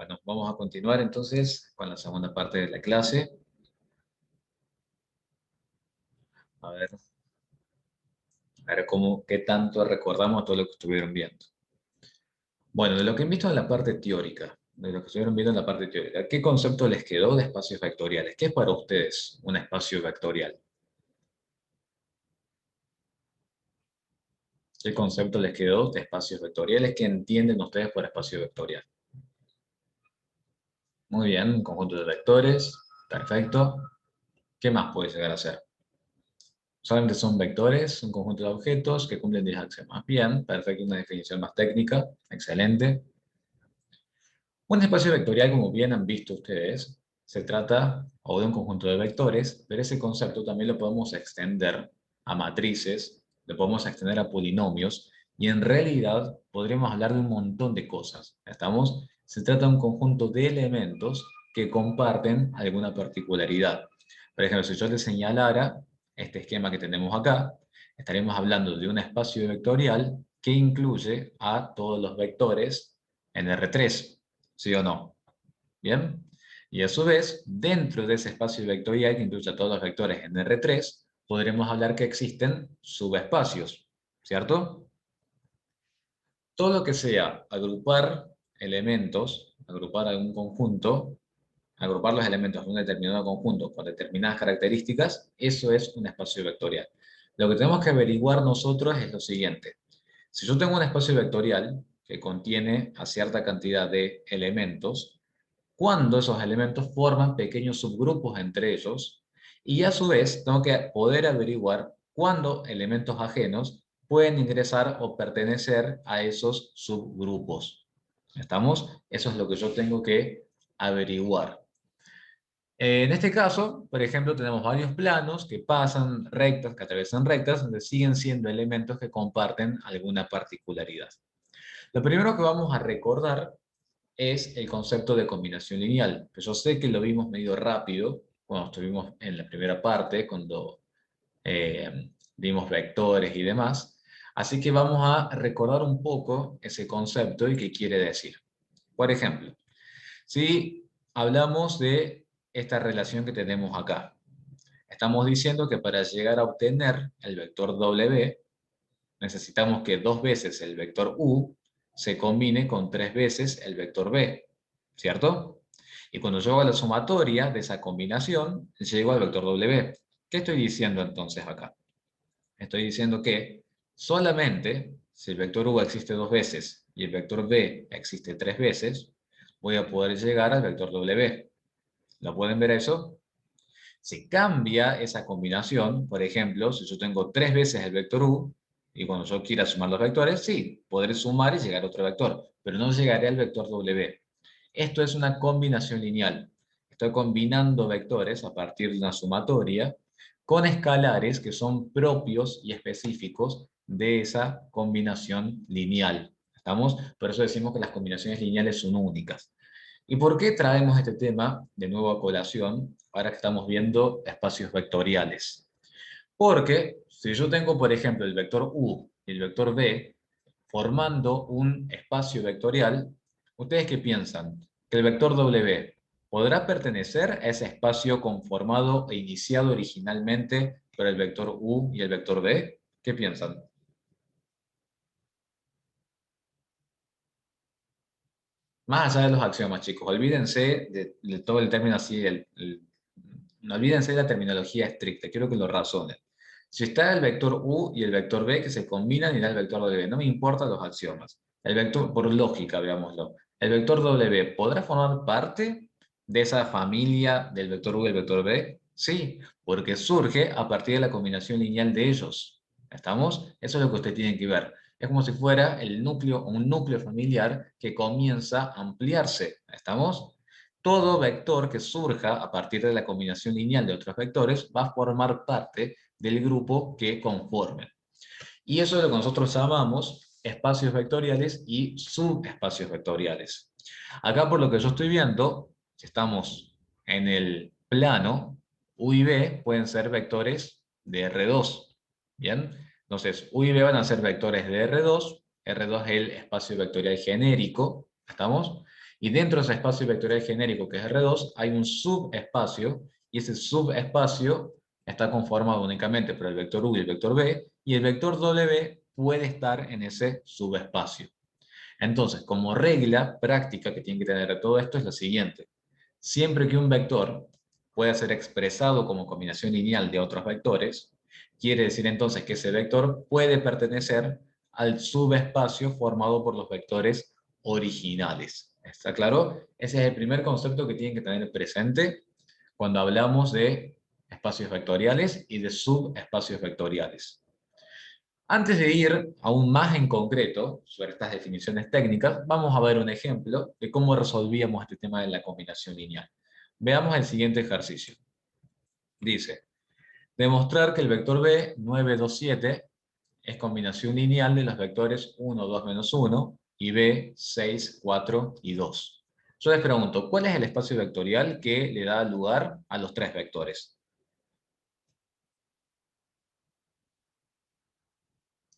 Bueno, vamos a continuar entonces con la segunda parte de la clase. A ver, qué tanto recordamos todo lo que estuvieron viendo. Bueno, de lo que han visto en la parte teórica, de lo que estuvieron viendo en la parte teórica, ¿qué concepto les quedó de espacios vectoriales? ¿Qué es para ustedes un espacio vectorial? ¿Qué concepto les quedó de espacios vectoriales? ¿Qué entienden ustedes por espacio vectorial? Muy bien, un conjunto de vectores, perfecto. ¿Qué más puede llegar a ser? Solamente son vectores, un conjunto de objetos que cumplen 10 axiomas. Bien, perfecto, una definición más técnica, excelente. Un espacio vectorial, como bien han visto ustedes, se trata o de un conjunto de vectores, pero ese concepto también lo podemos extender a matrices, lo podemos extender a polinomios, y en realidad podríamos hablar de un montón de cosas. ¿Estamos? Se trata de un conjunto de elementos que comparten alguna particularidad. Por ejemplo, si yo te señalara este esquema que tenemos acá, estaríamos hablando de un espacio vectorial que incluye a todos los vectores en R3. ¿Sí o no? ¿Bien? Y a su vez, dentro de ese espacio vectorial que incluye a todos los vectores en R3, podremos hablar que existen subespacios, ¿cierto? Todo lo que sea agrupar elementos, agrupar algún conjunto, agrupar los elementos de un determinado conjunto con determinadas características, eso es un espacio vectorial. Lo que tenemos que averiguar nosotros es lo siguiente. Si yo tengo un espacio vectorial que contiene a cierta cantidad de elementos, cuando esos elementos forman pequeños subgrupos entre ellos, y a su vez tengo que poder averiguar cuándo elementos ajenos pueden ingresar o pertenecer a esos subgrupos. ¿Estamos? Eso es lo que yo tengo que averiguar. En este caso, por ejemplo, tenemos varios planos que pasan rectas, que atraviesan rectas, donde siguen siendo elementos que comparten alguna particularidad. Lo primero que vamos a recordar es el concepto de combinación lineal. Que yo sé que lo vimos medio rápido cuando estuvimos en la primera parte, cuando vimos vectores y demás. Así que vamos a recordar un poco ese concepto y qué quiere decir. Por ejemplo, si hablamos de esta relación que tenemos acá, estamos diciendo que para llegar a obtener el vector W, necesitamos que 2 veces el vector U se combine con 3 veces el vector B, ¿cierto? Y cuando yo hago la sumatoria de esa combinación, llego al vector W. ¿Qué estoy diciendo entonces acá? Estoy diciendo que solamente si el vector U existe 2 veces y el vector B existe 3 veces, voy a poder llegar al vector W. ¿Lo pueden ver eso? Si cambia esa combinación, por ejemplo, si yo tengo 3 veces el vector U, y cuando yo quiera sumar los vectores, sí, podré sumar y llegar a otro vector, pero no llegaré al vector W. Esto es una combinación lineal. Estoy combinando vectores a partir de una sumatoria con escalares que son propios y específicos de esa combinación lineal. ¿Estamos? Por eso decimos que las combinaciones lineales son únicas. ¿Y por qué traemos este tema de nuevo a colación ahora que estamos viendo espacios vectoriales? Porque si yo tengo, por ejemplo, el vector U y el vector B formando un espacio vectorial, ¿ustedes qué piensan? ¿Que el vector W podrá pertenecer a ese espacio conformado e iniciado originalmente por el vector U y el vector B? ¿Qué piensan? Más allá de los axiomas, chicos, olvídense de todo el término así, no olvídense de la terminología estricta, quiero que lo razonen. Si está el vector U y el vector B que se combinan y da el vector W, no me importan los axiomas. El vector, por lógica, veámoslo. ¿El vector W podrá formar parte de esa familia del vector U y el vector B? Sí, porque surge a partir de la combinación lineal de ellos. ¿Estamos? Eso es lo que ustedes tienen que ver. Es como si fuera el núcleo, un núcleo familiar que comienza a ampliarse. ¿Estamos? Todo vector que surja a partir de la combinación lineal de otros vectores va a formar parte del grupo que conformen. Y eso es lo que nosotros llamamos espacios vectoriales y subespacios vectoriales. Acá por lo que yo estoy viendo, si estamos en el plano, U y B pueden ser vectores de R2. ¿Bien? Entonces, U y B van a ser vectores de R2. R2 es el espacio vectorial genérico. ¿Estamos? Y dentro de ese espacio vectorial genérico que es R2, hay un subespacio, y ese subespacio está conformado únicamente por el vector U y el vector B, y el vector W puede estar en ese subespacio. Entonces, como regla práctica que tiene que tener todo esto es la siguiente. Siempre que un vector pueda ser expresado como combinación lineal de otros vectores, quiere decir entonces que ese vector puede pertenecer al subespacio formado por los vectores originales. ¿Está claro? Ese es el primer concepto que tienen que tener presente cuando hablamos de espacios vectoriales y de subespacios vectoriales. Antes de ir aún más en concreto sobre estas definiciones técnicas, vamos a ver un ejemplo de cómo resolvíamos este tema de la combinación lineal. Veamos el siguiente ejercicio. Dice, demostrar que el vector B, 9, 2, 7, es combinación lineal de los vectores 1, 2, menos 1 y B, 6, 4 y 2. Yo les pregunto, ¿cuál es el espacio vectorial que le da lugar a los tres vectores?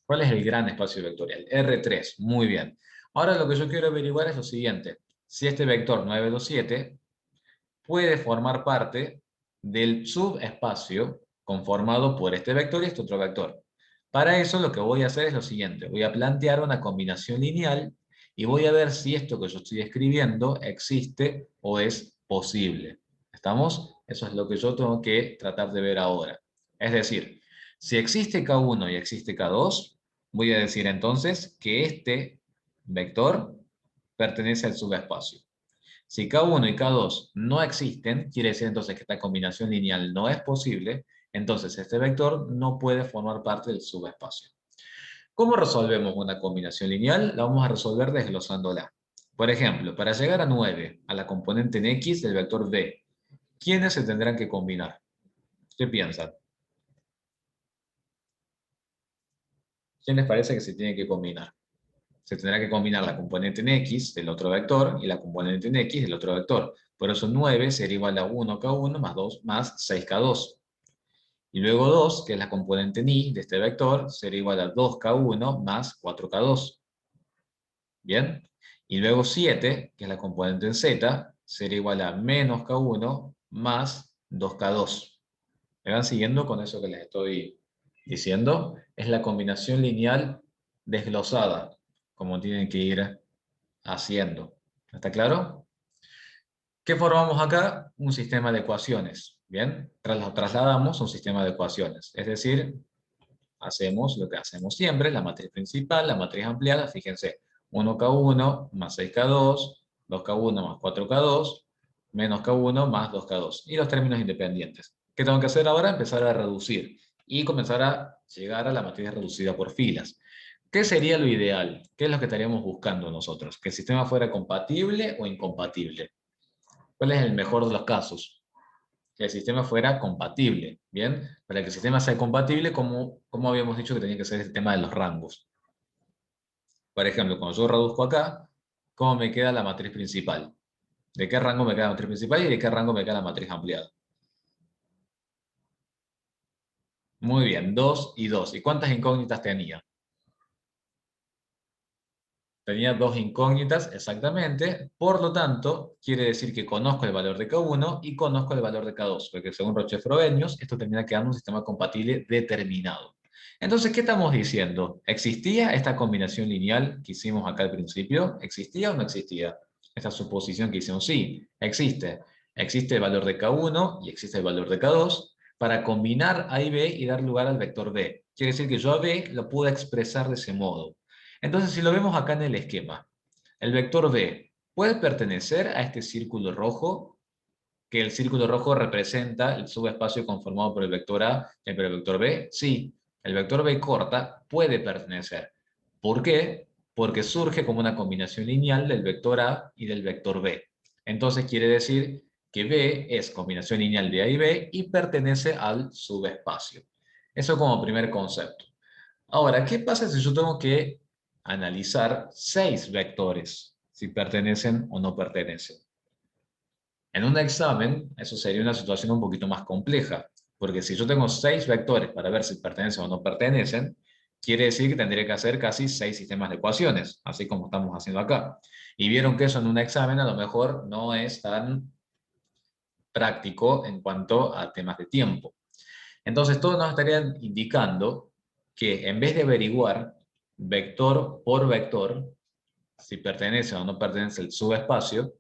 ¿Cuál es el gran espacio vectorial? R3, muy bien. Ahora lo que yo quiero averiguar es lo siguiente. Si este vector 9, 2, 7 puede formar parte del subespacio conformado por este vector y este otro vector. Para eso lo que voy a hacer es lo siguiente. Voy a plantear una combinación lineal y voy a ver si esto que yo estoy escribiendo existe o es posible. ¿Estamos? Eso es lo que yo tengo que tratar de ver ahora. Es decir, si existe K1 y existe K2, voy a decir entonces que este vector pertenece al subespacio. Si K1 y K2 no existen, quiere decir entonces que esta combinación lineal no es posible, entonces este vector no puede formar parte del subespacio. ¿Cómo resolvemos una combinación lineal? La vamos a resolver desglosándola. Por ejemplo, para llegar a 9, a la componente en X del vector B, ¿quiénes se tendrán que combinar? ¿Qué piensan? ¿Quién les parece que se tiene que combinar? Se tendrá que combinar la componente en X del otro vector y la componente en X del otro vector. Por eso 9 sería igual a 1K1 más 2 más 6K2. Y luego 2, que es la componente en Y de este vector, sería igual a 2K1 más 4K2. ¿Bien? Y luego 7, que es la componente en Z, sería igual a menos K1 más 2K2. ¿Me van siguiendo con eso que les estoy diciendo? Es la combinación lineal desglosada, como tienen que ir haciendo. ¿Está claro? ¿Qué formamos acá? Un sistema de ecuaciones. Bien, lo trasladamos a un sistema de ecuaciones. Es decir, hacemos lo que hacemos siempre, la matriz principal, la matriz ampliada, fíjense, 1K1 más 6K2, 2K1 más 4K2, menos K1 más 2K2, y los términos independientes. ¿Qué tengo que hacer ahora? Empezar a reducir y comenzar a llegar a la matriz reducida por filas. ¿Qué sería lo ideal? ¿Qué es lo que estaríamos buscando nosotros? ¿Que el sistema fuera compatible o incompatible? ¿Cuál es el mejor de los casos? Que el sistema fuera compatible, ¿bien? Para que el sistema sea compatible, como habíamos dicho que tenía que ser el tema de los rangos. Por ejemplo, cuando yo reduzco acá, ¿cómo me queda la matriz principal? ¿De qué rango me queda la matriz principal y de qué rango me queda la matriz ampliada? Muy bien, 2 y 2. ¿Y cuántas incógnitas tenía? Tenía dos incógnitas exactamente, por lo tanto, quiere decir que conozco el valor de K1 y conozco el valor de K2, porque según Roche-Frobenius, esto termina quedando un sistema compatible determinado. Entonces, ¿qué estamos diciendo? ¿Existía esta combinación lineal que hicimos acá al principio? ¿Existía o no existía? Esta suposición que hicimos, sí, existe. Existe el valor de K1 y existe el valor de K2 para combinar A y B y dar lugar al vector B. Quiere decir que yo a B lo puedo expresar de ese modo. Entonces, si lo vemos acá en el esquema, el vector B puede pertenecer a este círculo rojo, que el círculo rojo representa el subespacio conformado por el vector A y por el vector B. Sí, el vector B corta puede pertenecer. ¿Por qué? Porque surge como una combinación lineal del vector A y del vector B. Entonces quiere decir que B es combinación lineal de A y B y pertenece al subespacio. Eso como primer concepto. Ahora, ¿qué pasa si yo tengo que analizar 6 vectores, si pertenecen o no pertenecen? En un examen, eso sería una situación un poquito más compleja, porque si yo tengo 6 vectores para ver si pertenecen o no pertenecen, quiere decir que tendría que hacer casi 6 sistemas de ecuaciones, así como estamos haciendo acá. Y vieron que eso en un examen a lo mejor no es tan práctico en cuanto a temas de tiempo. Entonces, todos nos estarían indicando que en vez de averiguar vector por vector, si pertenece o no pertenece el subespacio,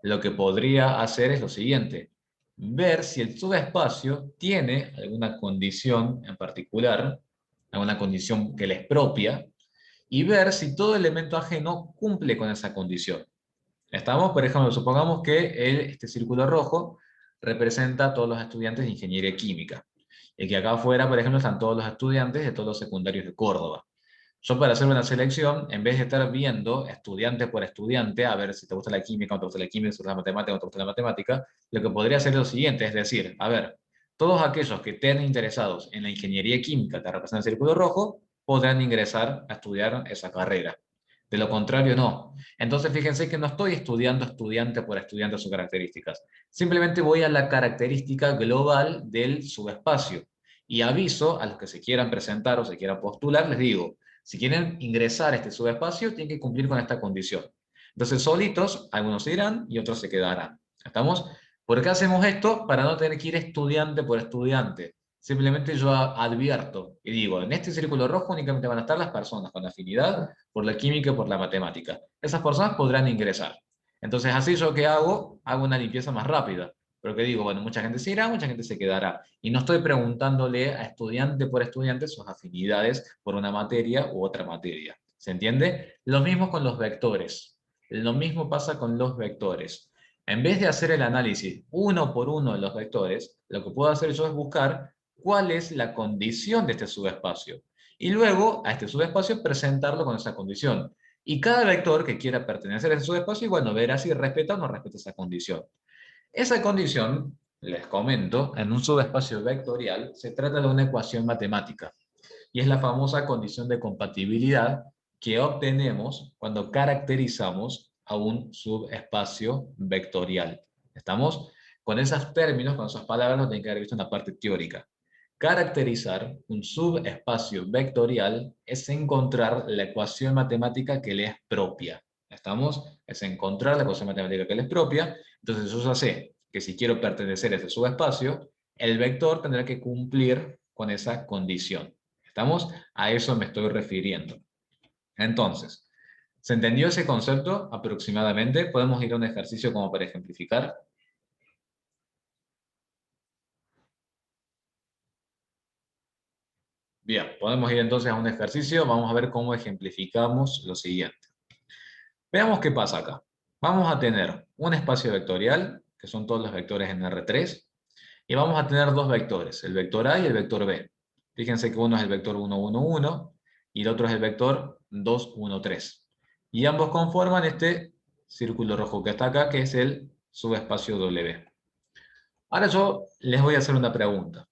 lo que podría hacer es lo siguiente: ver si el subespacio tiene alguna condición en particular, alguna condición que le es propia, y ver si todo elemento ajeno cumple con esa condición. Estamos, por ejemplo, supongamos que este círculo rojo representa a todos los estudiantes de ingeniería química, y que acá afuera, por ejemplo, están todos los estudiantes de todos los secundarios de Córdoba. Yo, para hacer una selección, en vez de estar viendo estudiante por estudiante, a ver si te gusta la química, o te gusta la química, si te gusta la matemática, o te gusta la matemática, lo que podría hacer es lo siguiente, es decir, a ver, todos aquellos que estén interesados en la ingeniería química que representa el círculo rojo, podrán ingresar a estudiar esa carrera. De lo contrario, no. Entonces, fíjense que no estoy estudiando estudiante por estudiante sus características. Simplemente voy a la característica global del subespacio. Y aviso a los que se quieran presentar o se quieran postular, les digo, si quieren ingresar a este subespacio, tienen que cumplir con esta condición. Entonces, solitos, algunos se irán y otros se quedarán. ¿Estamos? ¿Por qué hacemos esto? Para no tener que ir estudiante por estudiante. Simplemente yo advierto y digo, en este círculo rojo únicamente van a estar las personas con afinidad por la química y por la matemática. Esas personas podrán ingresar. Entonces, así yo que hago una limpieza más rápida. Pero que digo, bueno, mucha gente se irá, mucha gente se quedará. Y no estoy preguntándole a estudiante por estudiante sus afinidades por una materia u otra materia. ¿Se entiende? Lo mismo con los vectores. Lo mismo pasa con los vectores. En vez de hacer el análisis uno por uno de los vectores, lo que puedo hacer yo es buscar cuál es la condición de este subespacio. Y luego a este subespacio presentarlo con esa condición. Y cada vector que quiera pertenecer a ese subespacio, bueno, verá si respeta o no respeta esa condición. Esa condición, les comento, en un subespacio vectorial se trata de una ecuación matemática y es la famosa condición de compatibilidad que obtenemos cuando caracterizamos a un subespacio vectorial. ¿Estamos? Con esos términos, con esas palabras, lo tienen que haber visto en la parte teórica. Caracterizar un subespacio vectorial es encontrar la ecuación matemática que le es propia. ¿Estamos? Es encontrar la ecuación matemática que le es propia. Entonces yo ya sé que si quiero pertenecer a ese subespacio, el vector tendrá que cumplir con esa condición. ¿Estamos? A eso me estoy refiriendo. Entonces, ¿se entendió ese concepto aproximadamente? Podemos ir a un ejercicio como para ejemplificar. Bien, podemos ir entonces a un ejercicio. Vamos a ver cómo ejemplificamos lo siguiente. Veamos qué pasa acá. Vamos a tener un espacio vectorial, que son todos los vectores en R3, y vamos a tener dos vectores, el vector A y el vector B. Fíjense que uno es el vector 1, 1, 1, y el otro es el vector 2, 1, 3. Y ambos conforman este círculo rojo que está acá, que es el subespacio W. Ahora yo les voy a hacer una pregunta.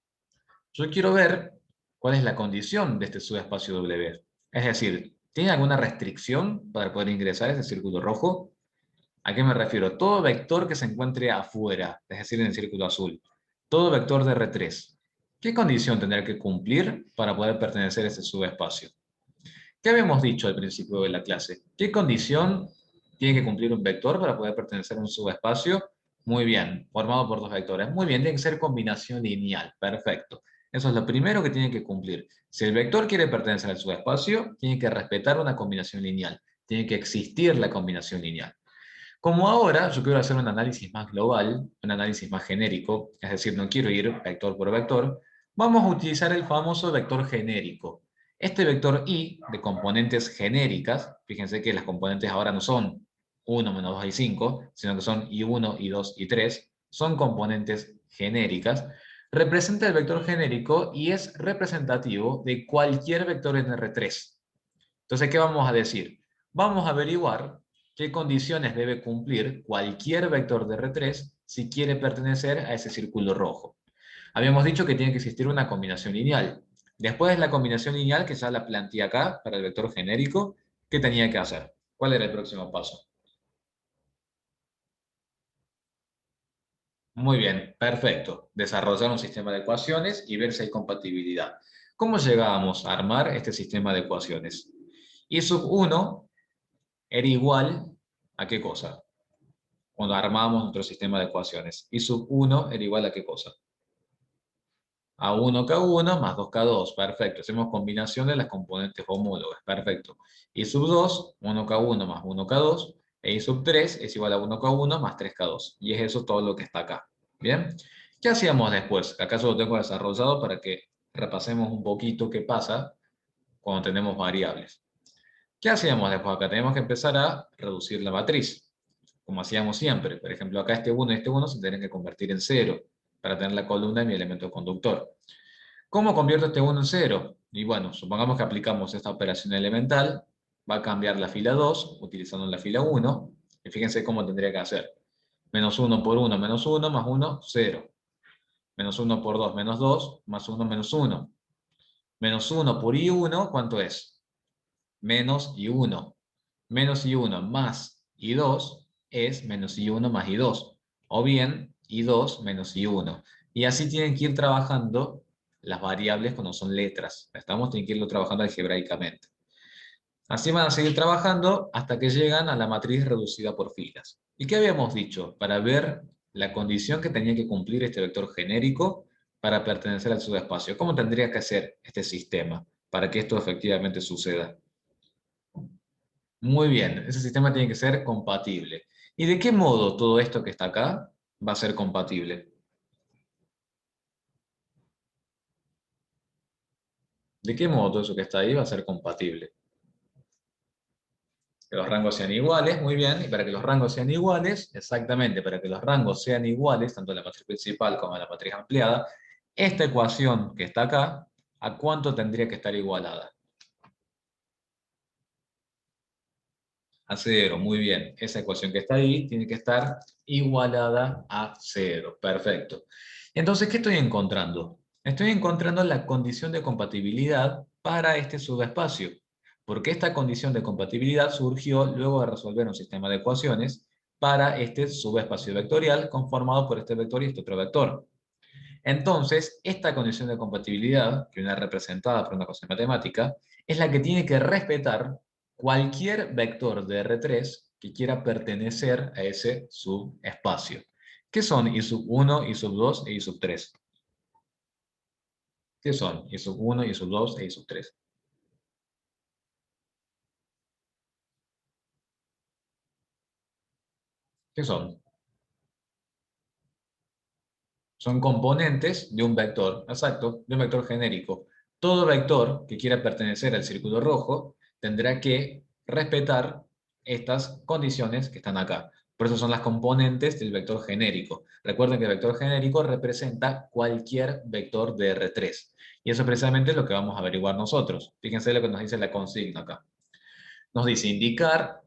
Yo quiero ver cuál es la condición de este subespacio W. Es decir, ¿tiene alguna restricción para poder ingresar a ese círculo rojo? ¿A qué me refiero? Todo vector que se encuentre afuera, es decir, en el círculo azul. Todo vector de R3. ¿Qué condición tendrá que cumplir para poder pertenecer a ese subespacio? ¿Qué habíamos dicho al principio de la clase? ¿Qué condición tiene que cumplir un vector para poder pertenecer a un subespacio? Muy bien, formado por dos vectores. Muy bien, tiene que ser combinación lineal. Perfecto. Eso es lo primero que tiene que cumplir. Si el vector quiere pertenecer al subespacio, tiene que respetar una combinación lineal. Tiene que existir la combinación lineal. Como ahora yo quiero hacer un análisis más global, un análisis más genérico, es decir, no quiero ir vector por vector, vamos a utilizar el famoso vector genérico. Este vector i de componentes genéricas, fíjense que las componentes ahora no son 1, menos 2 y 5, sino que son i1, i2 y 3, son componentes genéricas, representa el vector genérico y es representativo de cualquier vector en R3. Entonces, ¿qué vamos a decir? Vamos a averiguar qué condiciones debe cumplir cualquier vector de R3 si quiere pertenecer a ese círculo rojo. Habíamos dicho que tiene que existir una combinación lineal. Después de la combinación lineal, que ya la planteé acá para el vector genérico, ¿qué tenía que hacer? ¿Cuál era el próximo paso? Muy bien, perfecto. Desarrollar un sistema de ecuaciones y ver si hay compatibilidad. ¿Cómo llegábamos a armar este sistema de ecuaciones? Y sub 1 era igual a qué cosa? Cuando armábamos nuestro sistema de ecuaciones. Y sub 1 era igual a qué cosa? A 1K1 más 2K2, perfecto. Hacemos combinación de las componentes homólogas, perfecto. Y sub 2, 1K1 más 1K2, e y sub 3 es igual a 1K1 más 3K2. Y es eso todo lo que está acá. ¿Bien? ¿Qué hacíamos después? Acaso lo tengo desarrollado para que repasemos un poquito qué pasa cuando tenemos variables. ¿Qué hacíamos después? Acá tenemos que empezar a reducir la matriz, como hacíamos siempre. Por ejemplo, acá este 1 y este 1 se tienen que convertir en 0 para tener la columna de mi elemento conductor. ¿Cómo convierto este 1 en 0? Y bueno, supongamos que aplicamos esta operación elemental, va a cambiar la fila 2 utilizando la fila 1, y fíjense cómo tendría que hacer. Menos 1 por 1, menos 1, más 1, 0. Menos 1 por 2, menos 2, más 1, menos 1. Menos 1 por i1, ¿cuánto es? Menos i1. Menos i1 más i2 es menos i1 más i2. O bien, i2 menos i1. Y así tienen que ir trabajando las variables cuando son letras. Estamos tienen que irlo trabajando algebraicamente. Así van a seguir trabajando hasta que llegan a la matriz reducida por filas. ¿Y qué habíamos dicho? Para ver la condición que tenía que cumplir este vector genérico para pertenecer al subespacio. ¿Cómo tendría que ser este sistema para que esto efectivamente suceda? Muy bien, ese sistema tiene que ser compatible. ¿Y de qué modo todo esto que está acá va a ser compatible? ¿De qué modo todo eso que está ahí va a ser compatible? Que los rangos sean iguales, muy bien, y para que los rangos sean iguales, exactamente, para que los rangos sean iguales, tanto en la matriz principal como en la matriz ampliada, esta ecuación que está acá, ¿a cuánto tendría que estar igualada? A 0, muy bien. Esa ecuación que está ahí tiene que estar igualada a 0. Perfecto. Entonces, ¿qué estoy encontrando? Estoy encontrando la condición de compatibilidad para este subespacio. Porque esta condición de compatibilidad surgió luego de resolver un sistema de ecuaciones para este subespacio vectorial conformado por este vector y este otro vector. Entonces, esta condición de compatibilidad, que viene representada por una ecuación matemática, es la que tiene que respetar cualquier vector de R3 que quiera pertenecer a ese subespacio. ¿Qué son I sub 1, I sub 2 e I sub 3? ¿Qué son I sub 1, I sub 2 e I sub 3? ¿Qué son? Son componentes de un vector, exacto, de un vector genérico. Todo vector que quiera pertenecer al círculo rojo tendrá que respetar estas condiciones que están acá. Por eso son las componentes del vector genérico. Recuerden que el vector genérico representa cualquier vector de R3. Y eso precisamente es lo que vamos a averiguar nosotros. Fíjense lo que nos dice la consigna acá. Nos dice indicar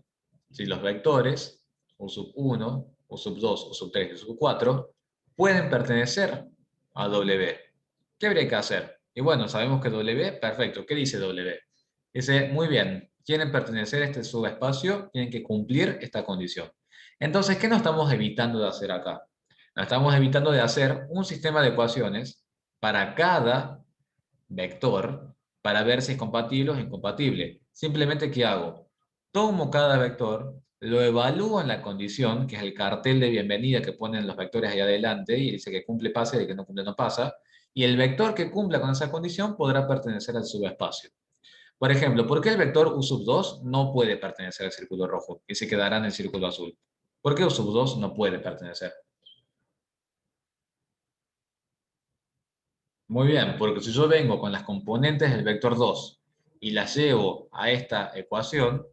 si los vectores U sub 1, U sub 2, U sub 3 y U sub 4 pueden pertenecer a W. ¿Qué habría que hacer? Y bueno, sabemos que W, perfecto. ¿Qué dice W? Dice, muy bien, quieren pertenecer a este subespacio, tienen que cumplir esta condición. Entonces, ¿qué nos estamos evitando de hacer acá? Nos estamos evitando de hacer un sistema de ecuaciones para cada vector para ver si es compatible o es incompatible. Simplemente, ¿qué hago? Tomo cada vector, lo evalúo en la condición, que es el cartel de bienvenida que ponen los vectores ahí adelante, y dice que cumple pasa y el que no cumple no pasa, y el vector que cumpla con esa condición podrá pertenecer al subespacio. Por ejemplo, ¿por qué el vector U sub 2 no puede pertenecer al círculo rojo y se quedará en el círculo azul? ¿Por qué U sub 2 no puede pertenecer? Muy bien, porque si yo vengo con las componentes del vector 2 y las llevo a esta ecuación,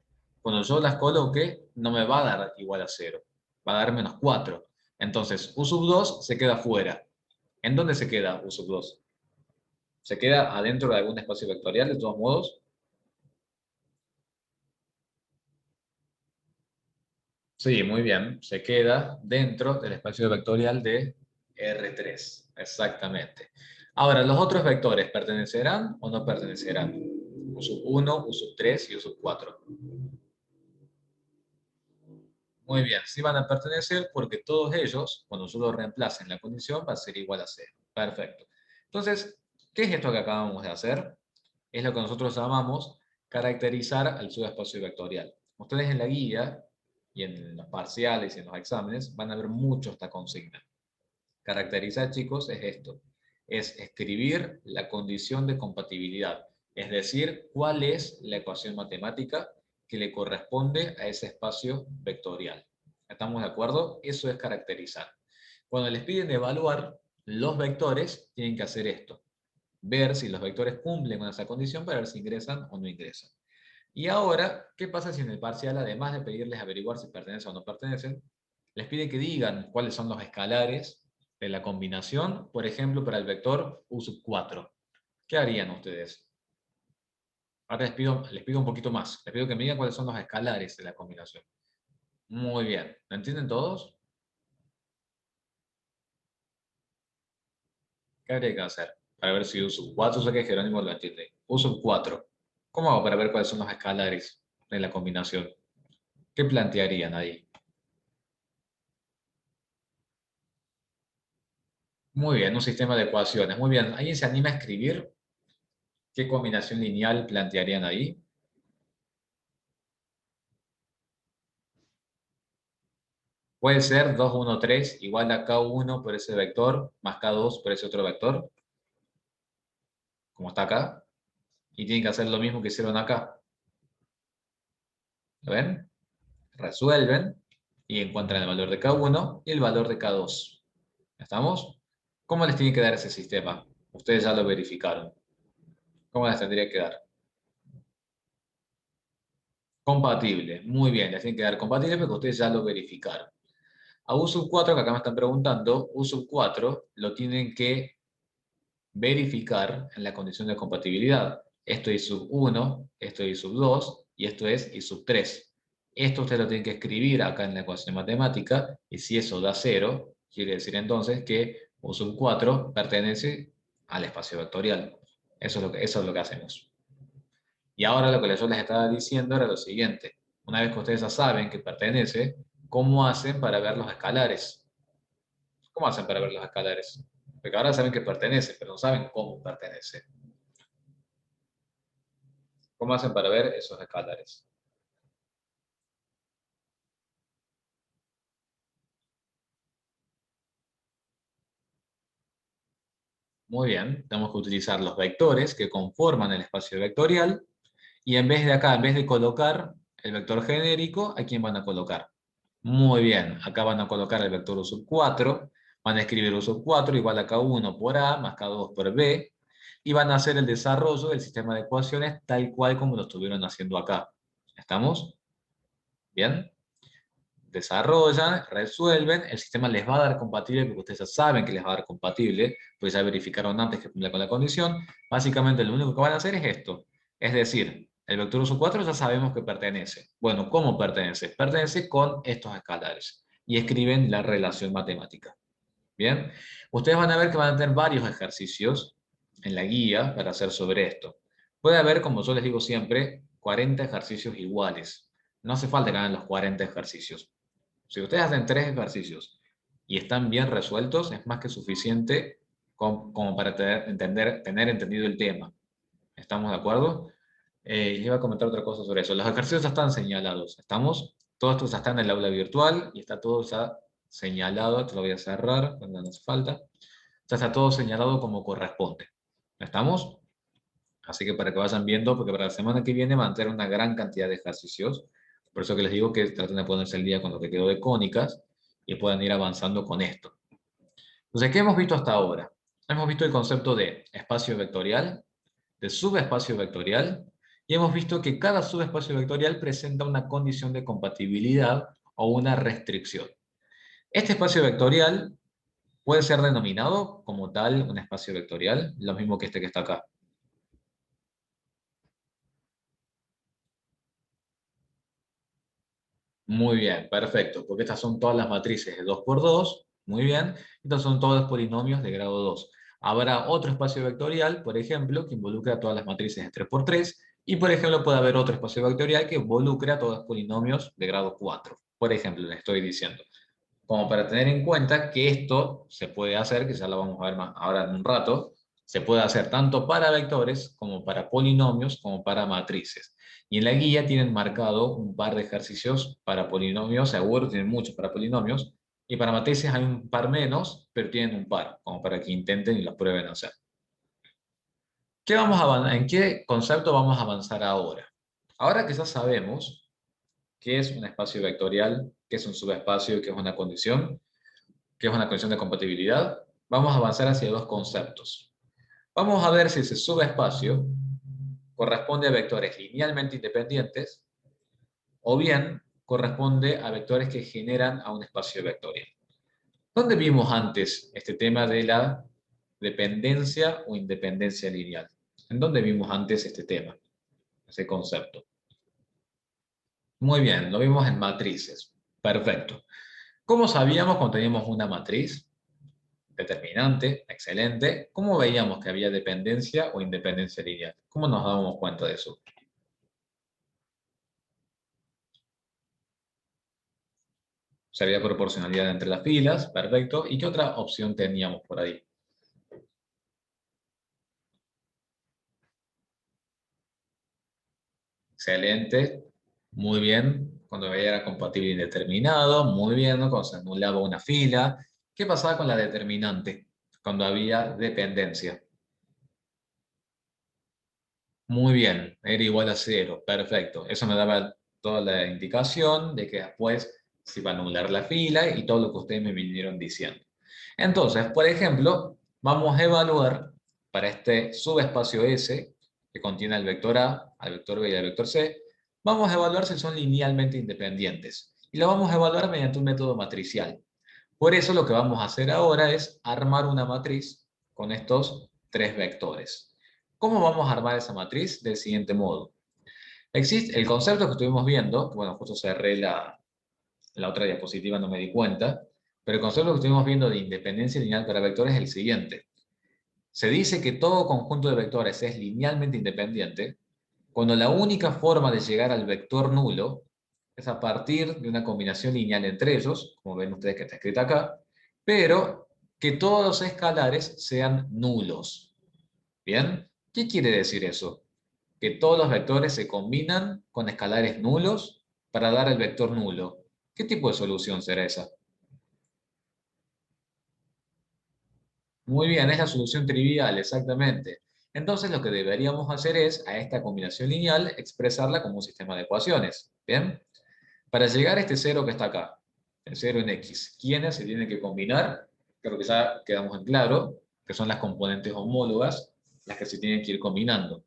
cuando yo las coloque, no me va a dar igual a 0, va a dar menos 4. Entonces, U sub 2 se queda fuera. ¿En dónde se queda U sub 2? ¿Se queda adentro de algún espacio vectorial, de todos modos? Sí, muy bien. Se queda dentro del espacio vectorial de R3. Exactamente. Ahora, ¿los otros vectores pertenecerán o no pertenecerán? U sub 1, U sub 3 y U sub 4. Muy bien, sí van a pertenecer porque todos ellos, cuando yo los reemplace en la condición, va a ser igual a 0. Perfecto. Entonces, ¿Qué es esto que acabamos de hacer? Es lo que nosotros llamamos caracterizar al subespacio vectorial. Ustedes en la guía y en los parciales y en los exámenes van a ver mucho esta consigna. Caracterizar, chicos, es esto. Es escribir la condición de compatibilidad. Es decir, cuál es la ecuación matemática que le corresponde a ese espacio vectorial. ¿Estamos de acuerdo? Eso es caracterizar. Cuando les piden evaluar los vectores, tienen que hacer esto. Ver si los vectores cumplen con esa condición para ver si ingresan o no ingresan. Y ahora, ¿qué pasa si en el parcial, además de pedirles averiguar si pertenecen o no pertenecen, les pide que digan cuáles son los escalares de la combinación, por ejemplo, para el vector u sub 4? ¿Qué harían ustedes? Ahora les pido un poquito más. Les pido que me digan cuáles son los escalares de la combinación. Muy bien. ¿Lo entienden todos? ¿Qué habría que hacer? Para ver si u sub 4, sé que Jerónimo lo entiende. U sub 4. ¿Cómo hago para ver cuáles son los escalares de la combinación? ¿Qué plantearían ahí? Muy bien, un sistema de ecuaciones. Muy bien. ¿Alguien se anima a escribir qué combinación lineal plantearían ahí? Puede ser 2, 1, 3 igual a K1 por ese vector más K2 por ese otro vector, como está acá. Y tienen que hacer lo mismo que hicieron acá. ¿Lo ven? Resuelven y encuentran el valor de K1 y el valor de K2. ¿Estamos? ¿Cómo les tiene que dar ese sistema? Ustedes ya lo verificaron. ¿Cómo les tendría que dar? Compatible. Muy bien, les tiene que dar compatible porque ustedes ya lo verificaron. A U sub 4, que acá me están preguntando, U sub 4 lo tienen que verificar en la condición de compatibilidad. Esto es sub 1, esto es sub 2 y esto es I sub 3. Esto usted lo tiene que escribir acá en la ecuación matemática y si eso da 0, quiere decir entonces que U sub 4 pertenece al espacio vectorial. Eso es lo que hacemos. Y ahora lo que yo les estaba diciendo era lo siguiente. Una vez que ustedes ya saben que pertenece, ¿cómo hacen para ver los escalares? ¿Cómo hacen para ver los escalares? Porque ahora saben que pertenece, pero no saben cómo pertenece. ¿Cómo hacen para ver esos escalares? Muy bien, tenemos que utilizar los vectores que conforman el espacio vectorial y en vez de acá, en vez de colocar el vector genérico, ¿a quién van a colocar? Muy bien, acá van a colocar el vector u sub 4, van a escribir u sub 4 igual a K1 por A más K2 por B, y van a hacer el desarrollo del sistema de ecuaciones tal cual como lo estuvieron haciendo acá. ¿Estamos? ¿Bien? Desarrollan, resuelven, el sistema les va a dar compatible porque ustedes ya saben que les va a dar compatible, pues ya verificaron antes que cumple con la condición. Básicamente lo único que van a hacer es esto. Es decir, el vector uso 4 ya sabemos que pertenece. Bueno, ¿cómo pertenece? Pertenece con estos escalares. Y escriben la relación matemática. Bien, ustedes van a ver que van a tener varios ejercicios en la guía para hacer sobre esto. Puede haber, como yo les digo siempre, 40 ejercicios iguales. No hace falta que hagan los 40 ejercicios. Si ustedes hacen 3 ejercicios y están bien resueltos, es más que suficiente como para tener entendido el tema. ¿Estamos de acuerdo? Les iba a comentar otra cosa sobre eso. Los ejercicios ya están señalados. ¿Estamos? Todo esto ya está en el aula virtual y está todo ya señalado. Te lo voy a cerrar cuando no hace falta. Ya está todo señalado como corresponde. ¿Estamos? Así que para que vayan viendo, porque para la semana que viene van a tener una gran cantidad de ejercicios. Por eso que les digo que traten de ponerse el día con lo que quedó de cónicas y puedan ir avanzando con esto. Entonces, ¿qué hemos visto hasta ahora? Hemos visto el concepto de espacio vectorial, de subespacio vectorial, y hemos visto que cada subespacio vectorial presenta una condición de compatibilidad o una restricción. Este espacio vectorial puede ser denominado como tal un espacio vectorial, lo mismo que este que está acá. Muy bien, perfecto, porque estas son todas las matrices de 2 por 2, muy bien, estos son todos polinomios de grado 2. Habrá otro espacio vectorial, por ejemplo, que involucre a todas las matrices de 3 por 3, y por ejemplo puede haber otro espacio vectorial que involucre a todos los polinomios de grado 4. Por ejemplo, les estoy diciendo. Como para tener en cuenta que esto se puede hacer, que ya lo vamos a ver más ahora en un rato, Se puede hacer tanto para vectores, como para polinomios, como para matrices. Y en la guía tienen marcado un par de ejercicios para polinomios, seguro tienen muchos para polinomios, y para matrices hay un par menos, pero tienen un par, como para que intenten y los prueben a hacer. ¿En qué concepto vamos a avanzar ahora? Ahora que ya sabemos qué es un espacio vectorial, qué es un subespacio, qué es una condición de compatibilidad, vamos a avanzar hacia dos conceptos. Vamos a ver si ese subespacio corresponde a vectores linealmente independientes o bien corresponde a vectores que generan a un espacio vectorial. ¿Dónde vimos antes este tema de la dependencia o independencia lineal? ¿En dónde vimos antes este tema, ese concepto? Muy bien, lo vimos en matrices. Perfecto. ¿Cómo sabíamos cuando teníamos una matriz? Determinante, excelente. ¿Cómo veíamos que había dependencia o independencia lineal? ¿Cómo nos dábamos cuenta de eso? Si había proporcionalidad entre las filas, perfecto. ¿Y qué otra opción teníamos por ahí? Excelente, muy bien. Cuando veía era compatible indeterminado, muy bien, ¿no? Cuando se anulaba una fila. ¿Qué pasaba con la determinante? Cuando había dependencia. Muy bien, era igual a cero, perfecto. Eso me daba toda la indicación de que después se iba a anular la fila y todo lo que ustedes me vinieron diciendo. Entonces, por ejemplo, vamos a evaluar para este subespacio S, que contiene al vector A, al vector B y al vector C, vamos a evaluar si son linealmente independientes. Y lo vamos a evaluar mediante un método matricial. Por eso lo que vamos a hacer ahora es armar una matriz con estos tres vectores. ¿Cómo vamos a armar esa matriz? Del siguiente modo. Existe el concepto que estuvimos viendo, que bueno, justo cerré la otra diapositiva, no me di cuenta, pero el concepto que estuvimos viendo de independencia lineal para vectores es el siguiente. Se dice que todo conjunto de vectores es linealmente independiente cuando la única forma de llegar al vector nulo es a partir de una combinación lineal entre ellos, como ven ustedes que está escrita acá, pero que todos los escalares sean nulos. ¿Bien? ¿Qué quiere decir eso? Que todos los vectores se combinan con escalares nulos para dar el vector nulo. ¿Qué tipo de solución será esa? Muy bien, es la solución trivial, exactamente. Entonces lo que deberíamos hacer es a esta combinación lineal expresarla como un sistema de ecuaciones. ¿Bien? Para llegar a este cero que está acá, el cero en x, ¿quiénes se tienen que combinar? Creo que ya quedamos en claro, que son las componentes homólogas las que se tienen que ir combinando.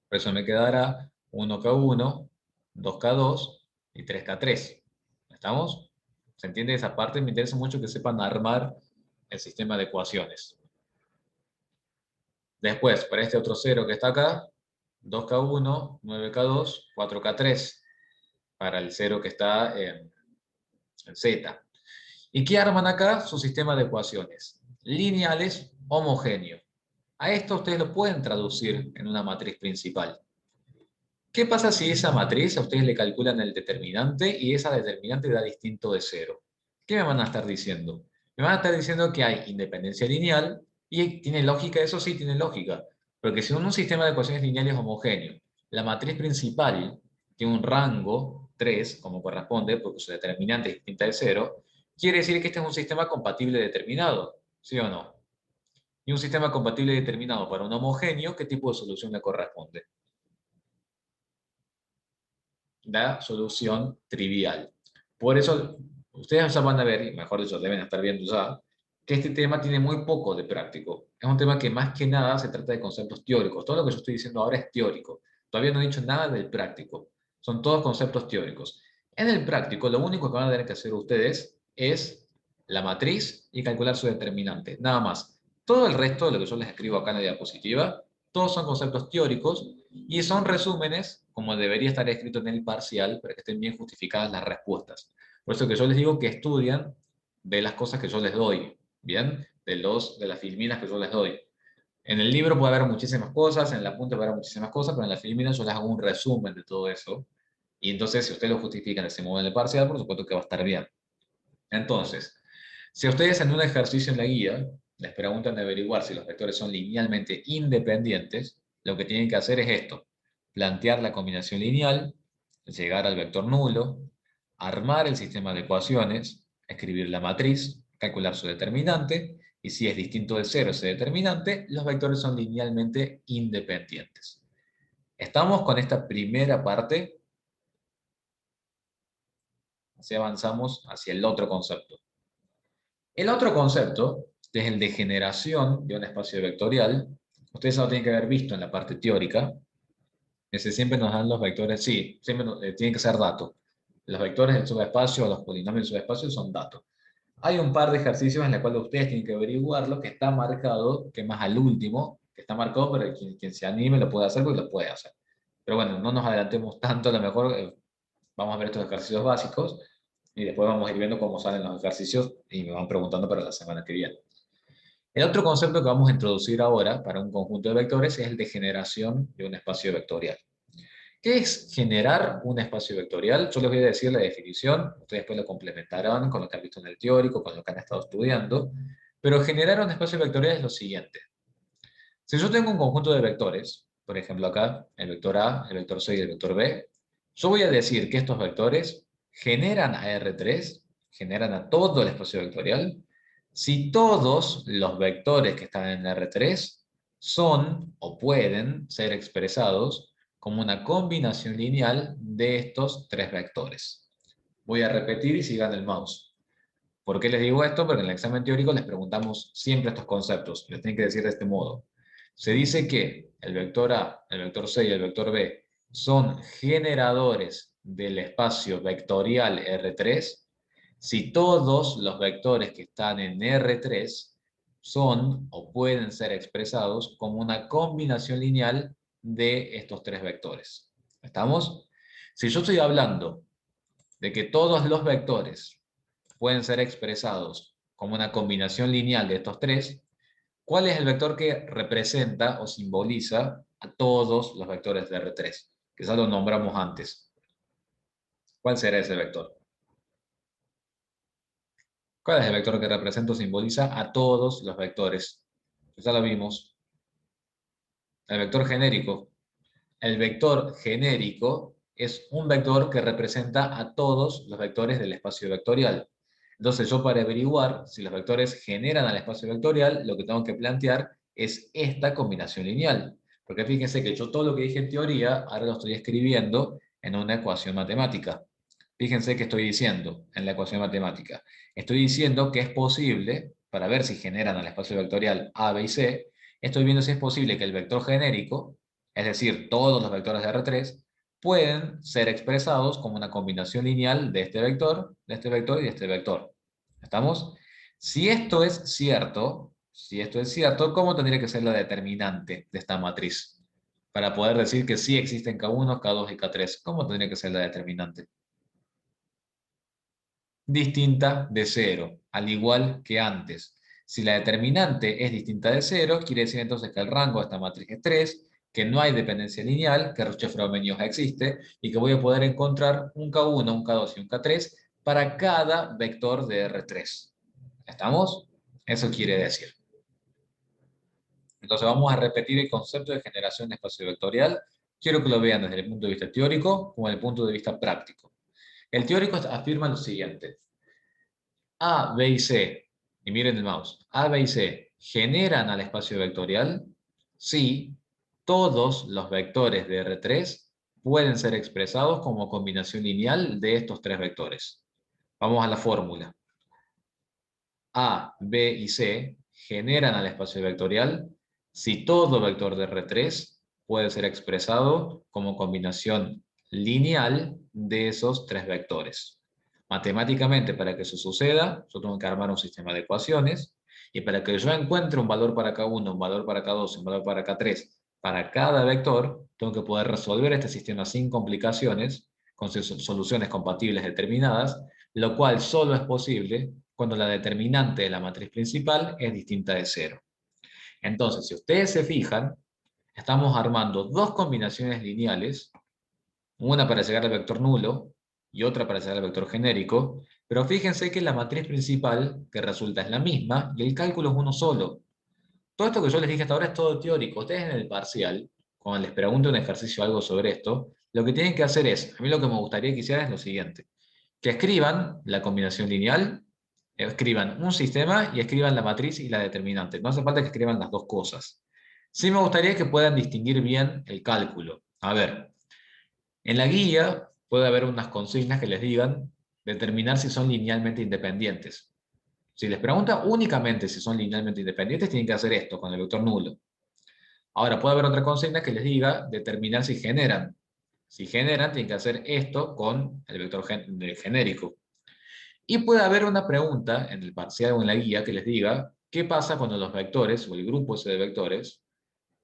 Por eso me quedará 1K1, 2K2 y 3K3. ¿Estamos? ¿Se entiende esa parte? Me interesa mucho que sepan armar el sistema de ecuaciones. Después, para este otro cero que está acá, 2K1, 9K2, 4K3. Para el cero que está en Z. ¿Y qué arman acá? Su sistema de ecuaciones. Lineales, homogéneo. A esto ustedes lo pueden traducir en una matriz principal. ¿Qué pasa si esa matriz a ustedes le calculan el determinante y esa determinante da distinto de cero? ¿Qué me van a estar diciendo? Me van a estar diciendo que hay independencia lineal y tiene lógica, eso sí tiene lógica, porque si en un sistema de ecuaciones lineales homogéneo, la matriz principal tiene un rango 3, como corresponde, porque su determinante es distinta de cero, quiere decir que este es un sistema compatible determinado, ¿sí o no? Y un sistema compatible determinado para un homogéneo, ¿qué tipo de solución le corresponde? La solución trivial. Por eso, ustedes ya van a ver, y mejor dicho, deben estar viendo ya, que este tema tiene muy poco de práctico. Es un tema que más que nada se trata de conceptos teóricos. Todo lo que yo estoy diciendo ahora es teórico. Todavía no he dicho nada del práctico. Son todos conceptos teóricos. En el práctico, lo único que van a tener que hacer ustedes es la matriz y calcular su determinante. Nada más. Todo el resto de lo que yo les escribo acá en la diapositiva, todos son conceptos teóricos y son resúmenes, como debería estar escrito en el parcial, para que estén bien justificadas las respuestas. Por eso que yo les digo que estudian de las cosas que yo les doy, ¿bien? De las filminas que yo les doy. En el libro puede haber muchísimas cosas, en la punta puede haber muchísimas cosas, pero en la filmina yo les hago un resumen de todo eso. Y entonces, si ustedes lo justifican de ese modo en el parcial, por supuesto que va a estar bien. Entonces, si ustedes en un ejercicio en la guía les preguntan de averiguar si los vectores son linealmente independientes, lo que tienen que hacer es esto: plantear la combinación lineal, llegar al vector nulo, armar el sistema de ecuaciones, escribir la matriz, calcular su determinante, y si es distinto de cero ese determinante, los vectores son linealmente independientes. Estamos con esta primera parte, así avanzamos hacia el otro concepto. El otro concepto es el de generación de un espacio vectorial. Ustedes lo tienen que haber visto en la parte teórica. Ese siempre nos dan los vectores, sí, siempre tienen que ser datos. Los vectores del subespacio o los polinomios del subespacio son datos. Hay un par de ejercicios en los cuales ustedes tienen que averiguarlo, que está marcado, que más al último, que está marcado, pero quien se anime lo puede hacer porque lo puede hacer. Pero bueno, no nos adelantemos tanto, a lo mejor vamos a ver estos ejercicios básicos y después vamos a ir viendo cómo salen los ejercicios y me van preguntando para la semana que viene. El otro concepto que vamos a introducir ahora para un conjunto de vectores es el de generación de un espacio vectorial. ¿Qué es generar un espacio vectorial? Yo les voy a decir la definición, ustedes después lo complementarán con lo que han visto en el teórico, con lo que han estado estudiando, pero generar un espacio vectorial es lo siguiente. Si yo tengo un conjunto de vectores, por ejemplo acá, el vector A, el vector C y el vector B, yo voy a decir que estos vectores generan a R3, generan a todo el espacio vectorial, si todos los vectores que están en R3 son o pueden ser expresados como una combinación lineal de estos tres vectores. Voy a repetir y sigan el mouse. ¿Por qué les digo esto? Porque en el examen teórico les preguntamos siempre estos conceptos. Les tienen que decir de este modo. Se dice que el vector A, el vector C y el vector B son generadores del espacio vectorial R3 si todos los vectores que están en R3 son o pueden ser expresados como una combinación lineal de estos tres vectores. ¿Estamos? Si yo estoy hablando de que todos los vectores pueden ser expresados como una combinación lineal de estos tres, ¿cuál es el vector que representa o simboliza a todos los vectores de R3? Que ya lo nombramos antes. ¿Cuál será ese vector? ¿Cuál es el vector que representa o simboliza a todos los vectores? Ya lo vimos. El vector genérico. El vector genérico es un vector que representa a todos los vectores del espacio vectorial. Entonces yo, para averiguar si los vectores generan al espacio vectorial, lo que tengo que plantear es esta combinación lineal. Porque fíjense que yo todo lo que dije en teoría, ahora lo estoy escribiendo en una ecuación matemática. Fíjense que estoy diciendo en la ecuación matemática. Estoy diciendo que es posible, para ver si generan al espacio vectorial A, B y C, estoy viendo si es posible que el vector genérico, es decir, todos los vectores de R3, pueden ser expresados como una combinación lineal de este vector, de este vector y de este vector. ¿Estamos? Si esto es cierto, ¿cómo tendría que ser la determinante de esta matriz? Para poder decir que sí existen K1, K2 y K3, ¿cómo tendría que ser la determinante? Distinta de cero, al igual que antes. Si la determinante es distinta de cero, quiere decir entonces que el rango de esta matriz es 3, que no hay dependencia lineal, que Ricci-Frobenius existe, y que voy a poder encontrar un K1, un K2 y un K3 para cada vector de R3. ¿Estamos? Eso quiere decir. Entonces vamos a repetir el concepto de generación de espacio vectorial. Quiero que lo vean desde el punto de vista teórico como desde el punto de vista práctico. El teórico afirma lo siguiente. A, B y C, y miren el mouse, A, B y C generan al espacio vectorial si todos los vectores de R3 pueden ser expresados como combinación lineal de estos tres vectores. Vamos a la fórmula. A, B y C generan al espacio vectorial si todo vector de R3 puede ser expresado como combinación lineal de esos tres vectores. Matemáticamente, para que eso suceda, yo tengo que armar un sistema de ecuaciones, y para que yo encuentre un valor para K1, un valor para K2, un valor para K3, para cada vector, tengo que poder resolver este sistema sin complicaciones, con soluciones compatibles determinadas, lo cual solo es posible cuando la determinante de la matriz principal es distinta de cero. Entonces, si ustedes se fijan, estamos armando dos combinaciones lineales, una para llegar al vector nulo y otra para llegar al vector genérico, Pero fíjense que la matriz principal que resulta es la misma y el cálculo es uno solo. Todo esto que yo les dije hasta ahora es todo teórico. Ustedes en el parcial, cuando les pregunto un ejercicio o algo sobre esto, lo que tienen que hacer es, a mí lo que me gustaría que hicieran es lo siguiente, que escriban la combinación lineal, escriban un sistema y escriban la matriz y la determinante. No hace falta que escriban las dos cosas. Sí me gustaría que puedan distinguir bien el cálculo. A ver, en la guía puede haber unas consignas que les digan determinar si son linealmente independientes. Si les pregunta únicamente si son linealmente independientes, tienen que hacer esto con el vector nulo. Ahora, puede haber otra consigna que les diga determinar si generan. Si generan, tienen que hacer esto con el vector genérico. Y puede haber una pregunta en el parcial o en la guía que les diga qué pasa cuando los vectores o el grupo ese de vectores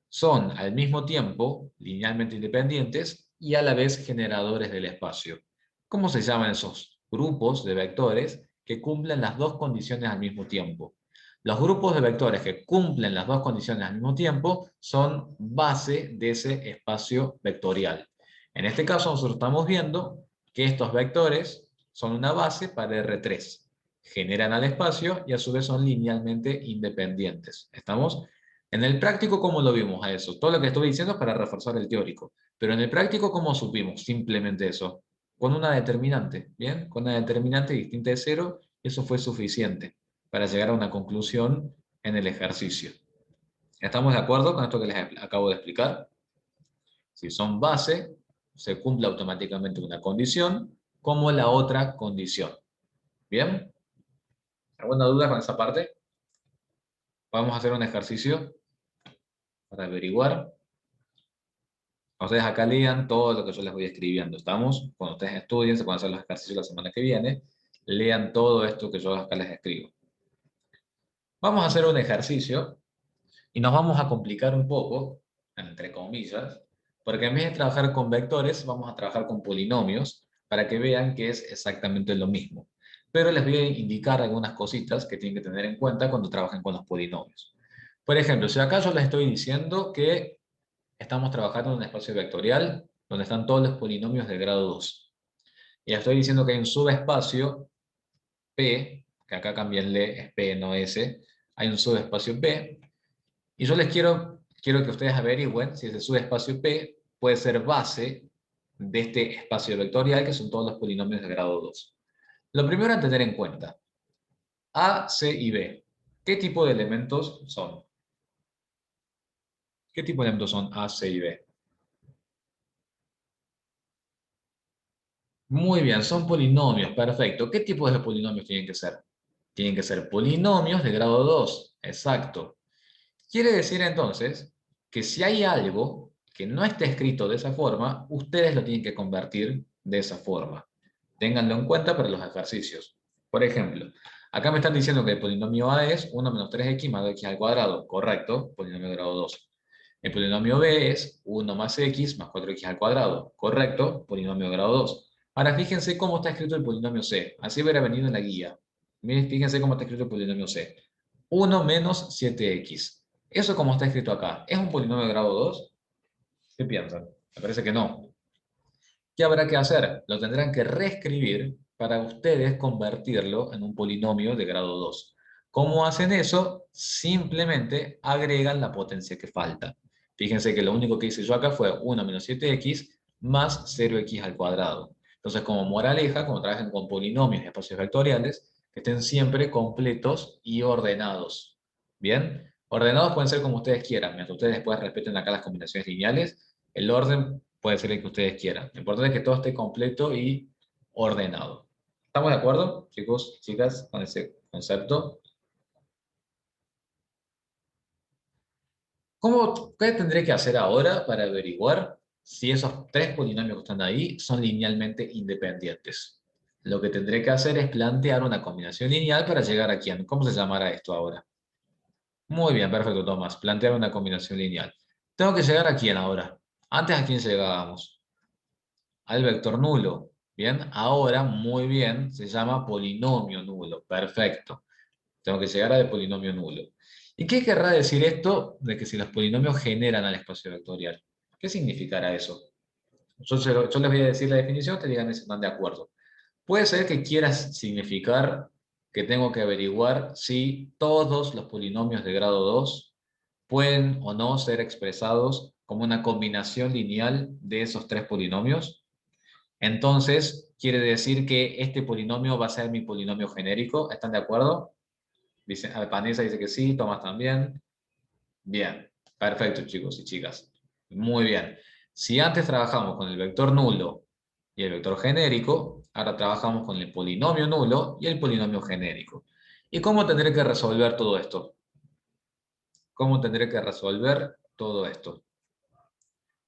son al mismo tiempo linealmente independientes y a la vez generadores del espacio. ¿Cómo se llaman esos grupos de vectores que cumplen las dos condiciones al mismo tiempo? Los grupos de vectores que cumplen las dos condiciones al mismo tiempo son base de ese espacio vectorial. En este caso nosotros estamos viendo que estos vectores son una base para R3. Generan al espacio y a su vez son linealmente independientes. ¿Estamos? En el práctico, ¿cómo lo vimos a eso? Todo lo que estoy diciendo es para reforzar el teórico. Pero en el práctico, ¿cómo supimos simplemente eso? Con una determinante, ¿bien? Con una determinante distinta de cero, eso fue suficiente para llegar a una conclusión en el ejercicio. ¿Estamos de acuerdo con esto que les acabo de explicar? Si son base, se cumple automáticamente una condición como la otra condición. ¿Bien? ¿Alguna duda con esa parte? Vamos a hacer un ejercicio para averiguar. Ustedes acá lean todo lo que yo les voy escribiendo. ¿Estamos? Cuando ustedes estudien, se pueden hacer los ejercicios la semana que viene. Lean todo esto que yo acá les escribo. Vamos a hacer un ejercicio y nos vamos a complicar un poco, entre comillas, porque en vez de trabajar con vectores, vamos a trabajar con polinomios para que vean que es exactamente lo mismo. Pero les voy a indicar algunas cositas que tienen que tener en cuenta cuando trabajen con los polinomios. Por ejemplo, si acá yo les estoy diciendo que estamos trabajando en un espacio vectorial donde están todos los polinomios de grado 2. Y estoy diciendo que hay un subespacio P, que acá cámbienle, es P, no S. Hay un subespacio P. Y yo les quiero que ustedes averigüen si ese subespacio P puede ser base de este espacio vectorial, que son todos los polinomios de grado 2. Lo primero a tener en cuenta, A, C y B. ¿Qué tipo de elementos son? ¿Qué tipo de elementos son A, C y B? Muy bien, son polinomios, perfecto. ¿Qué tipos de polinomios tienen que ser? Tienen que ser polinomios de grado 2, exacto. Quiere decir entonces que si hay algo que no esté escrito de esa forma, ustedes lo tienen que convertir de esa forma. Ténganlo en cuenta para los ejercicios. Por ejemplo, acá me están diciendo que el polinomio A es 1 menos 3x más 2x al cuadrado. Correcto, polinomio de grado 2. El polinomio B es 1 más x más 4x al cuadrado. Correcto, polinomio de grado 2. Ahora fíjense cómo está escrito el polinomio C. Así hubiera venido en la guía. Miren, fíjense cómo está escrito el polinomio C. 1 menos 7x. Eso como está escrito acá, ¿es un polinomio de grado 2? ¿Qué piensan? Me parece que no. ¿Qué habrá que hacer? Lo tendrán que reescribir para ustedes convertirlo en un polinomio de grado 2. ¿Cómo hacen eso? Simplemente agregan la potencia que falta. Fíjense que lo único que hice yo acá fue 1 menos 7x más 0x al cuadrado. Entonces, como moraleja, como trabajan con polinomios y espacios vectoriales, que estén siempre completos y ordenados. ¿Bien? Ordenados pueden ser como ustedes quieran, mientras ustedes después respeten acá las combinaciones lineales, el orden puede ser el que ustedes quieran. Lo importante es que todo esté completo y ordenado. ¿Estamos de acuerdo, chicos, chicas, con ese concepto? ¿Qué tendré que hacer ahora para averiguar si esos tres polinomios que están ahí son linealmente independientes? Lo que tendré que hacer es plantear una combinación lineal para llegar a quién. ¿Cómo se llamará esto ahora? Muy bien, perfecto, Tomás. Plantear una combinación lineal. Tengo que llegar a quién ahora. Antes a quién llegábamos. Al vector nulo. Bien, ahora, muy bien, se llama polinomio nulo. Perfecto. Tengo que llegar a de polinomio nulo. ¿Y qué querrá decir esto de que si los polinomios generan al espacio vectorial? ¿Qué significará eso? Yo les voy a decir la definición, te digan si están de acuerdo. Puede ser que quieras significar que tengo que averiguar si todos los polinomios de grado 2 pueden o no ser expresados como una combinación lineal de esos tres polinomios. Entonces, quiere decir que este polinomio va a ser mi polinomio genérico. ¿Están de acuerdo? Dice, Vanessa dice que sí, Tomás también. Bien, perfecto, chicos y chicas. Muy bien. Si antes trabajamos con el vector nulo y el vector genérico, ahora trabajamos con el polinomio nulo y el polinomio genérico. ¿Y cómo tendré que resolver todo esto? ¿Cómo tendré que resolver todo esto?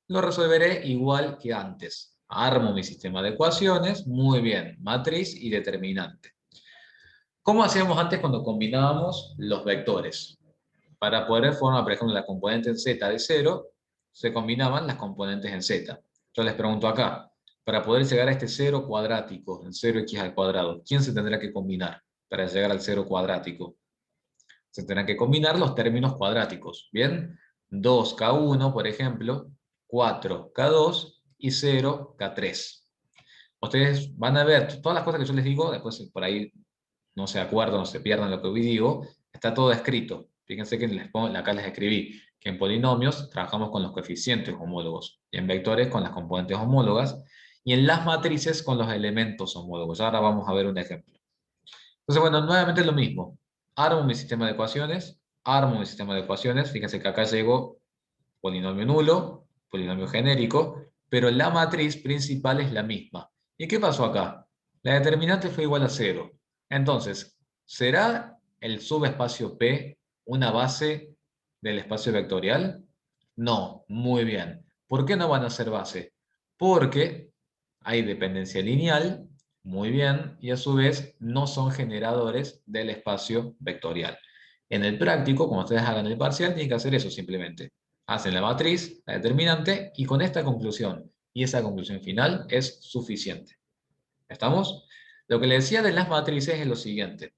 Lo resolveré igual que antes. Armo mi sistema de ecuaciones, muy bien, matriz y determinante. ¿Cómo hacíamos antes cuando combinábamos los vectores? Para poder formar, por ejemplo, la componente en z de 0, se combinaban las componentes en z. Yo les pregunto acá, para poder llegar a este 0 cuadrático, el 0x al cuadrado, ¿quién se tendrá que combinar para llegar al 0 cuadrático? Se tendrán que combinar los términos cuadráticos, ¿bien? 2k1, por ejemplo, 4k2 y 0k3. Ustedes van a ver todas las cosas que yo les digo, después por ahí no se acuerdan, no se pierdan lo que hoy digo, está todo escrito. Fíjense que acá les escribí que en polinomios trabajamos con los coeficientes homólogos, y en vectores con las componentes homólogas, y en las matrices con los elementos homólogos. Ahora vamos a ver un ejemplo. Entonces, bueno, nuevamente es lo mismo. Armo mi sistema de ecuaciones, fíjense que acá llegó polinomio nulo, polinomio genérico, pero la matriz principal es la misma. ¿Y qué pasó acá? La determinante fue igual a 0. Entonces, ¿será el subespacio P una base del espacio vectorial? No, muy bien. ¿Por qué no van a ser base? Porque hay dependencia lineal, muy bien, y a su vez no son generadores del espacio vectorial. En el práctico, cuando ustedes hagan el parcial, tienen que hacer eso simplemente. Hacen la matriz, la determinante, y con esta conclusión, y esa conclusión final es suficiente. ¿Estamos? Lo que le decía de las matrices es lo siguiente.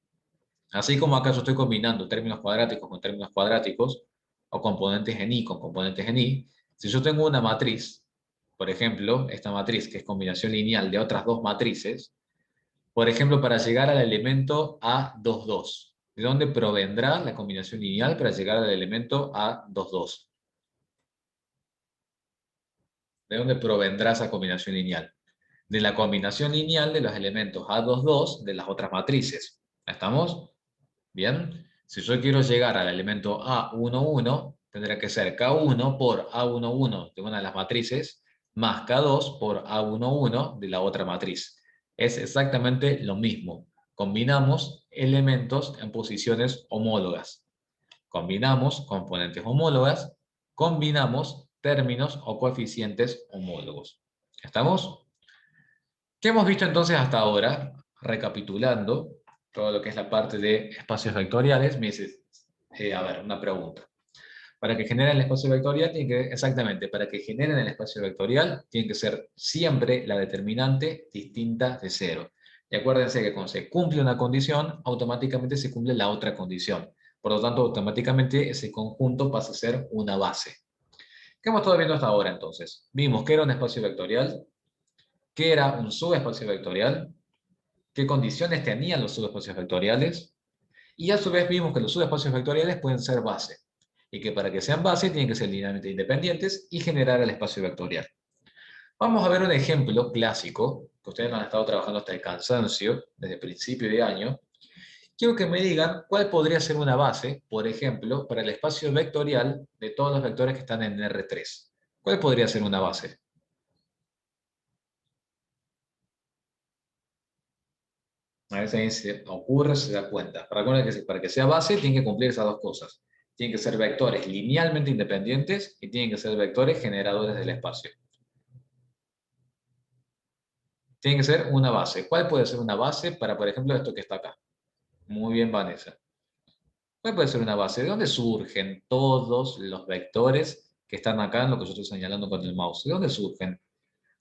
Así como acá yo estoy combinando términos cuadráticos con términos cuadráticos, o componentes en I con componentes en I, si yo tengo una matriz, por ejemplo, esta matriz que es combinación lineal de otras dos matrices, por ejemplo, para llegar al elemento A22, ¿de dónde provendrá la combinación lineal para llegar al elemento A22? ¿De dónde provendrá esa combinación lineal? De la combinación lineal de los elementos A22 de las otras matrices. ¿Estamos? Bien. Si yo quiero llegar al elemento A11, tendrá que ser K1 por A11 de una de las matrices, más K2 por A11 de la otra matriz. Es exactamente lo mismo. Combinamos elementos en posiciones homólogas. Combinamos componentes homólogas, combinamos términos o coeficientes homólogos. ¿Estamos? ¿Qué hemos visto entonces hasta ahora? Recapitulando todo lo que es la parte de espacios vectoriales, me dice, a ver, una pregunta. Para que generen el espacio vectorial, exactamente, para que generen el espacio vectorial, tiene que ser siempre la determinante distinta de 0. Y acuérdense que cuando se cumple una condición, automáticamente se cumple la otra condición. Por lo tanto, automáticamente ese conjunto pasa a ser una base. ¿Qué hemos estado viendo hasta ahora entonces? Vimos que era un espacio vectorial, que era un subespacio vectorial, qué condiciones tenían los subespacios vectoriales, y a su vez vimos que los subespacios vectoriales pueden ser base, y que para que sean base tienen que ser linealmente independientes y generar el espacio vectorial. Vamos a ver un ejemplo clásico, que ustedes no han estado trabajando hasta el cansancio, desde el principio de año. Quiero que me digan cuál podría ser una base, por ejemplo, para el espacio vectorial de todos los vectores que están en R3. ¿Cuál podría ser una base? A veces ahí se ocurre, se da cuenta. Recuerden que para que sea base, tiene que cumplir esas dos cosas. Tienen que ser vectores linealmente independientes y tienen que ser vectores generadores del espacio. Tiene que ser una base. ¿Cuál puede ser una base para, por ejemplo, esto que está acá? Muy bien, Vanessa. ¿Cuál puede ser una base? ¿De dónde surgen todos los vectores que están acá en lo que yo estoy señalando con el mouse? ¿De dónde surgen?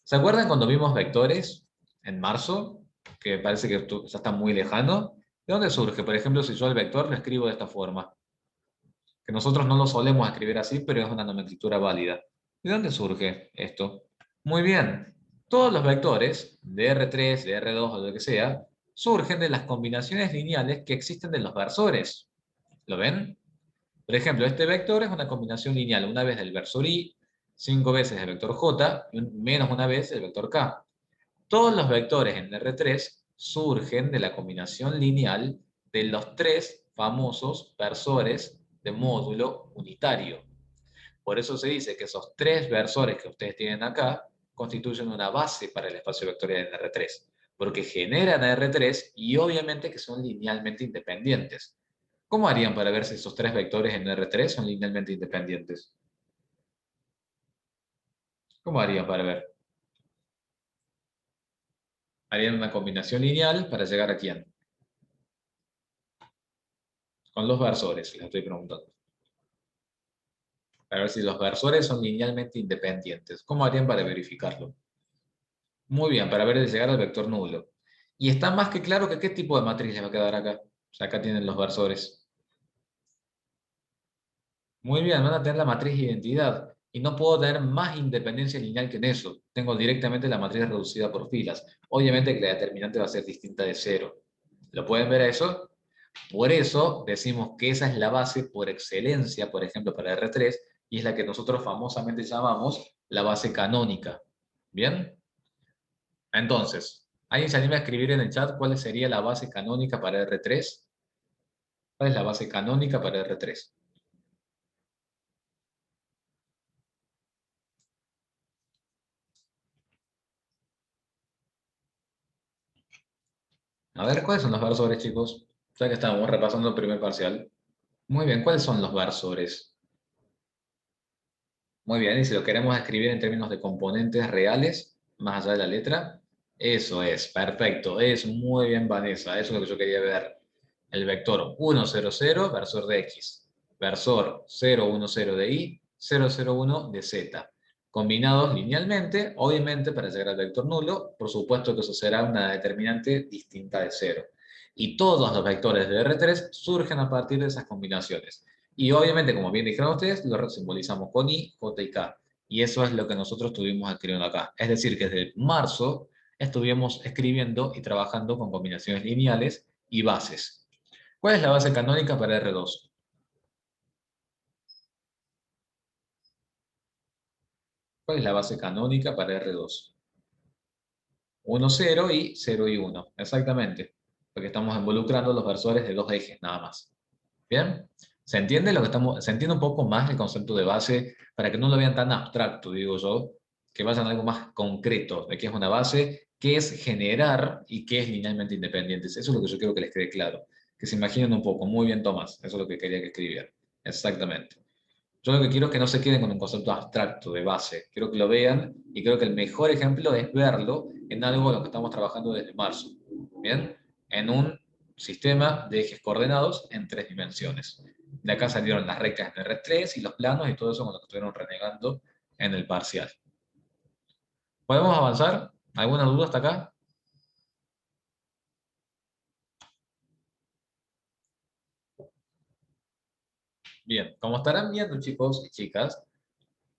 ¿Se acuerdan cuando vimos vectores en marzo? Que parece que esto ya está muy lejano. ¿De dónde surge? Por ejemplo, si yo el vector lo escribo de esta forma. Que nosotros no lo solemos escribir así, pero es una nomenclatura válida. ¿De dónde surge esto? Muy bien. Todos los vectores, de R3, de R2 o lo que sea, surgen de las combinaciones lineales que existen de los versores. ¿Lo ven? Por ejemplo, este vector es una combinación lineal, una vez del versor i, 5 veces del vector j, y menos una vez el vector k. Todos los vectores en R3 surgen de la combinación lineal de los tres famosos versores de módulo unitario. Por eso se dice que esos tres versores que ustedes tienen acá constituyen una base para el espacio vectorial en R3, porque generan R3 y obviamente que son linealmente independientes. ¿Cómo harían para ver si esos tres vectores en R3 son linealmente independientes? ¿Cómo harían para ver? Harían una combinación lineal para llegar a quién. Con los versores, les estoy preguntando. Para ver si los versores son linealmente independientes. ¿Cómo harían para verificarlo? Muy bien, para ver el llegar al vector nulo. Y está más que claro que qué tipo de matriz les va a quedar acá. O sea, acá tienen los versores. Muy bien, van a tener la matriz de identidad. Y no puedo tener más independencia lineal que en eso. Tengo directamente la matriz reducida por filas. Obviamente que la determinante va a ser distinta de cero. ¿Lo pueden ver a eso? Por eso decimos que esa es la base por excelencia, por ejemplo, para R3, y es la que nosotros famosamente llamamos la base canónica. ¿Bien? Entonces, ¿alguien se anima a escribir en el chat cuál sería la base canónica para R3? ¿Cuál es la base canónica para R3? A ver, ¿cuáles son los versores, chicos? Ya que estábamos repasando el primer parcial. Muy bien, ¿cuáles son los versores? Muy bien, y si lo queremos escribir en términos de componentes reales, más allá de la letra, eso es, perfecto, es muy bien, Vanessa, eso es lo que yo quería ver. El vector 1, 0, 0, versor de X, versor 0, 1, 0 de Y, 0, 0, 1 de Z. Combinados linealmente, obviamente para llegar al vector nulo, por supuesto que eso será una determinante distinta de 0. Y todos los vectores de R3 surgen a partir de esas combinaciones. Y obviamente, como bien dijeron ustedes, lo simbolizamos con I, J y K. Y eso es lo que nosotros estuvimos escribiendo acá. Es decir, que desde marzo estuvimos escribiendo y trabajando con combinaciones lineales y bases. ¿Cuál es la base canónica para R2? ¿Cuál es la base canónica para R2? 1, 0 y 0 y 1. Exactamente. Porque estamos involucrando los versores de dos ejes, nada más. ¿Bien? ¿Se entiende lo que estamos, se entiende un poco más el concepto de base para que no lo vean tan abstracto, digo yo, que vayan a algo más concreto de qué es una base, qué es generar y qué es linealmente independiente? Eso es lo que yo quiero que les quede claro. Que se imaginen un poco. Muy bien, Tomás. Eso es lo que quería que escribieran. Exactamente. Yo lo que quiero es que no se queden con un concepto abstracto de base. Quiero que lo vean y creo que el mejor ejemplo es verlo en algo en lo que estamos trabajando desde marzo. ¿Bien? En un sistema de ejes coordenados en tres dimensiones. De acá salieron las rectas en R3 y los planos y todo eso con lo que estuvieron renegando en el parcial. ¿Podemos avanzar? ¿Alguna duda hasta acá? Bien, como estarán viendo chicos y chicas,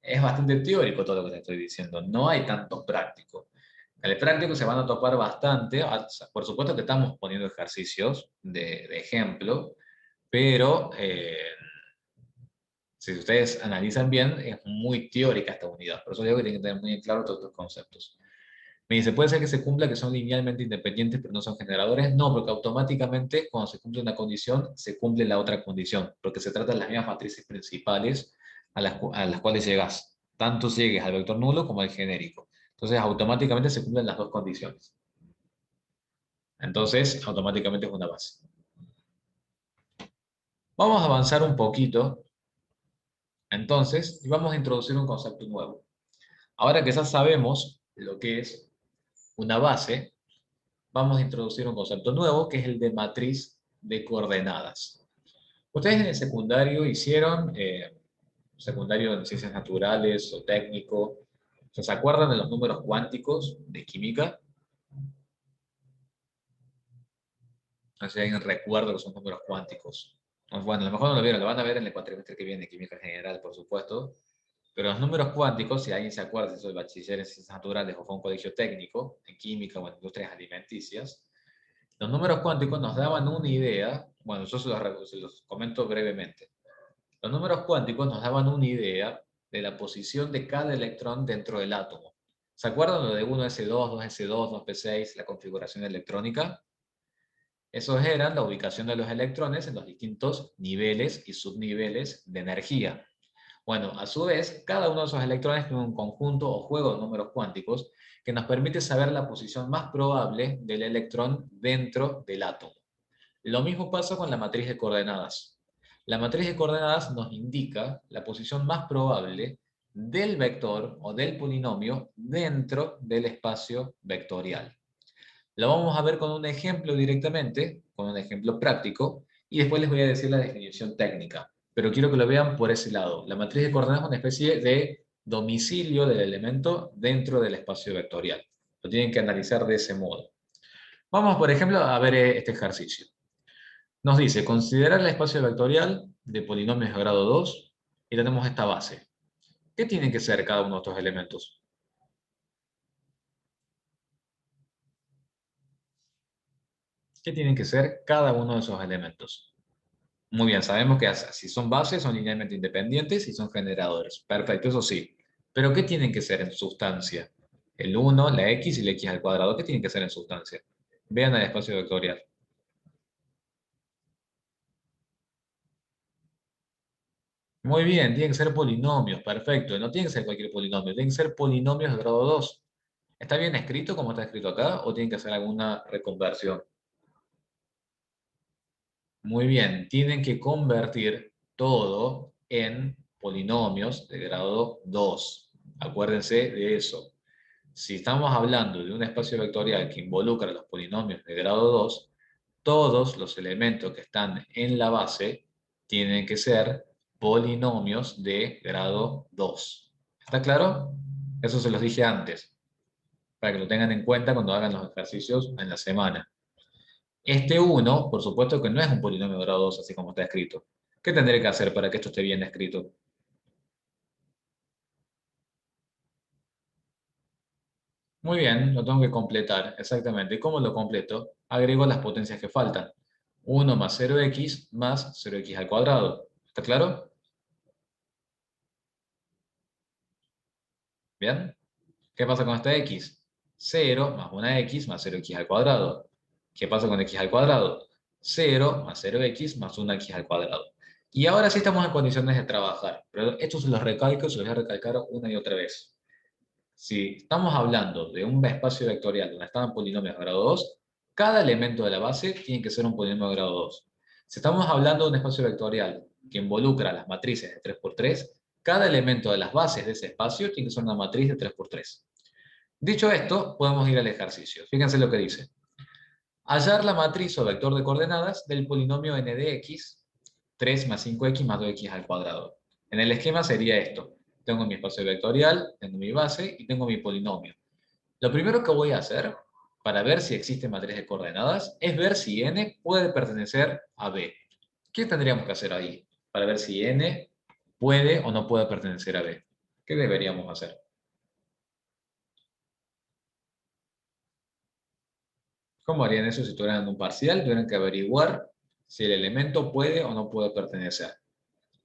es bastante teórico todo lo que les estoy diciendo, no hay tanto práctico. En el práctico se van a topar bastante, por supuesto que estamos poniendo ejercicios de ejemplo, pero si ustedes analizan bien, es muy teórica esta unidad, por eso digo que tienen que tener muy en claro todos estos conceptos. Me dice, ¿puede ser que se cumpla que son linealmente independientes pero no son generadores? No, porque automáticamente cuando se cumple una condición, se cumple la otra condición, porque se tratan de las mismas matrices principales a las cuales llegas. Tanto llegues al vector nulo como al genérico. Entonces, automáticamente se cumplen las dos condiciones. Entonces, automáticamente es una base. Vamos a avanzar un poquito, entonces, y vamos a introducir un concepto nuevo. Ahora que ya sabemos lo que es una base, vamos a introducir un concepto nuevo, que es el de matriz de coordenadas. Ustedes en el secundario hicieron, secundario en ciencias naturales o técnico, ¿se acuerdan de los números cuánticos de química? No sé si alguien recuerda que son números cuánticos. Bueno, a lo mejor no lo vieron, lo van a ver en el cuatrimestre que viene, química general, por supuesto. Pero los números cuánticos, si alguien se acuerda, si soy bachiller en ciencias naturales o fue a un colegio técnico, en química o en industrias alimenticias, los números cuánticos nos daban una idea, bueno, yo se los comento brevemente. Los números cuánticos nos daban una idea de la posición de cada electrón dentro del átomo. ¿Se acuerdan lo de 1s2, 2s2, 2p6, la configuración electrónica? Esos eran la ubicación de los electrones en los distintos niveles y subniveles de energía. Bueno, a su vez, cada uno de esos electrones tiene un conjunto o juego de números cuánticos que nos permite saber la posición más probable del electrón dentro del átomo. Lo mismo pasa con la matriz de coordenadas. La matriz de coordenadas nos indica la posición más probable del vector o del polinomio dentro del espacio vectorial. Lo vamos a ver con un ejemplo directamente, con un ejemplo práctico, y después les voy a decir la definición técnica. Pero quiero que lo vean por ese lado. La matriz de coordenadas es una especie de domicilio del elemento dentro del espacio vectorial. Lo tienen que analizar de ese modo. Vamos, por ejemplo, a ver este ejercicio. Nos dice, considerar el espacio vectorial de polinomios de grado 2 y tenemos esta base. ¿Qué tienen que ser cada uno de estos elementos? ¿Qué tienen que ser cada uno de esos elementos? Muy bien, sabemos que si son bases son linealmente independientes y son generadores. Perfecto, eso sí. Pero ¿qué tienen que ser en sustancia? El 1, la x y el x al cuadrado. ¿Qué tienen que ser en sustancia? Vean el espacio vectorial. Muy bien, tienen que ser polinomios. Perfecto. No tienen que ser cualquier polinomio. Tienen que ser polinomios de grado 2. ¿Está bien escrito como está escrito acá o tienen que hacer alguna reconversión? Muy bien, tienen que convertir todo en polinomios de grado 2. Acuérdense de eso. Si estamos hablando de un espacio vectorial que involucra los polinomios de grado 2, todos los elementos que están en la base tienen que ser polinomios de grado 2. ¿Está claro? Eso se los dije antes, para que lo tengan en cuenta cuando hagan los ejercicios en la semana. Este 1, por supuesto que no es un polinomio de grado 2, así como está escrito. ¿Qué tendré que hacer para que esto esté bien escrito? Muy bien, lo tengo que completar, exactamente. ¿Y cómo lo completo? Agrego las potencias que faltan. 1 más 0x más 0x al cuadrado. ¿Está claro? ¿Bien? ¿Qué pasa con esta x? 0 más una x más 0x al cuadrado. ¿Qué pasa con x al cuadrado? 0 más 0x más una x al cuadrado. Y ahora sí estamos en condiciones de trabajar. Pero esto se los recalco, se los voy a recalcar una y otra vez. Si estamos hablando de un espacio vectorial donde están polinomios de grado 2, cada elemento de la base tiene que ser un polinomio de grado 2. Si estamos hablando de un espacio vectorial que involucra las matrices de 3 por 3, cada elemento de las bases de ese espacio tiene que ser una matriz de 3 por 3. Dicho esto, podemos ir al ejercicio. Fíjense lo que dice. Hallar la matriz o vector de coordenadas del polinomio n de x, 3 más 5x más 2x al cuadrado. En el esquema sería esto. Tengo mi espacio vectorial, tengo mi base y tengo mi polinomio. Lo primero que voy a hacer para ver si existe matriz de coordenadas es ver si n puede pertenecer a B. ¿Qué tendríamos que hacer ahí para ver si n puede o no puede pertenecer a B? ¿Qué deberíamos hacer? ¿Cómo harían eso si tuvieran un parcial? Tuvieran que averiguar si el elemento puede o no puede pertenecer.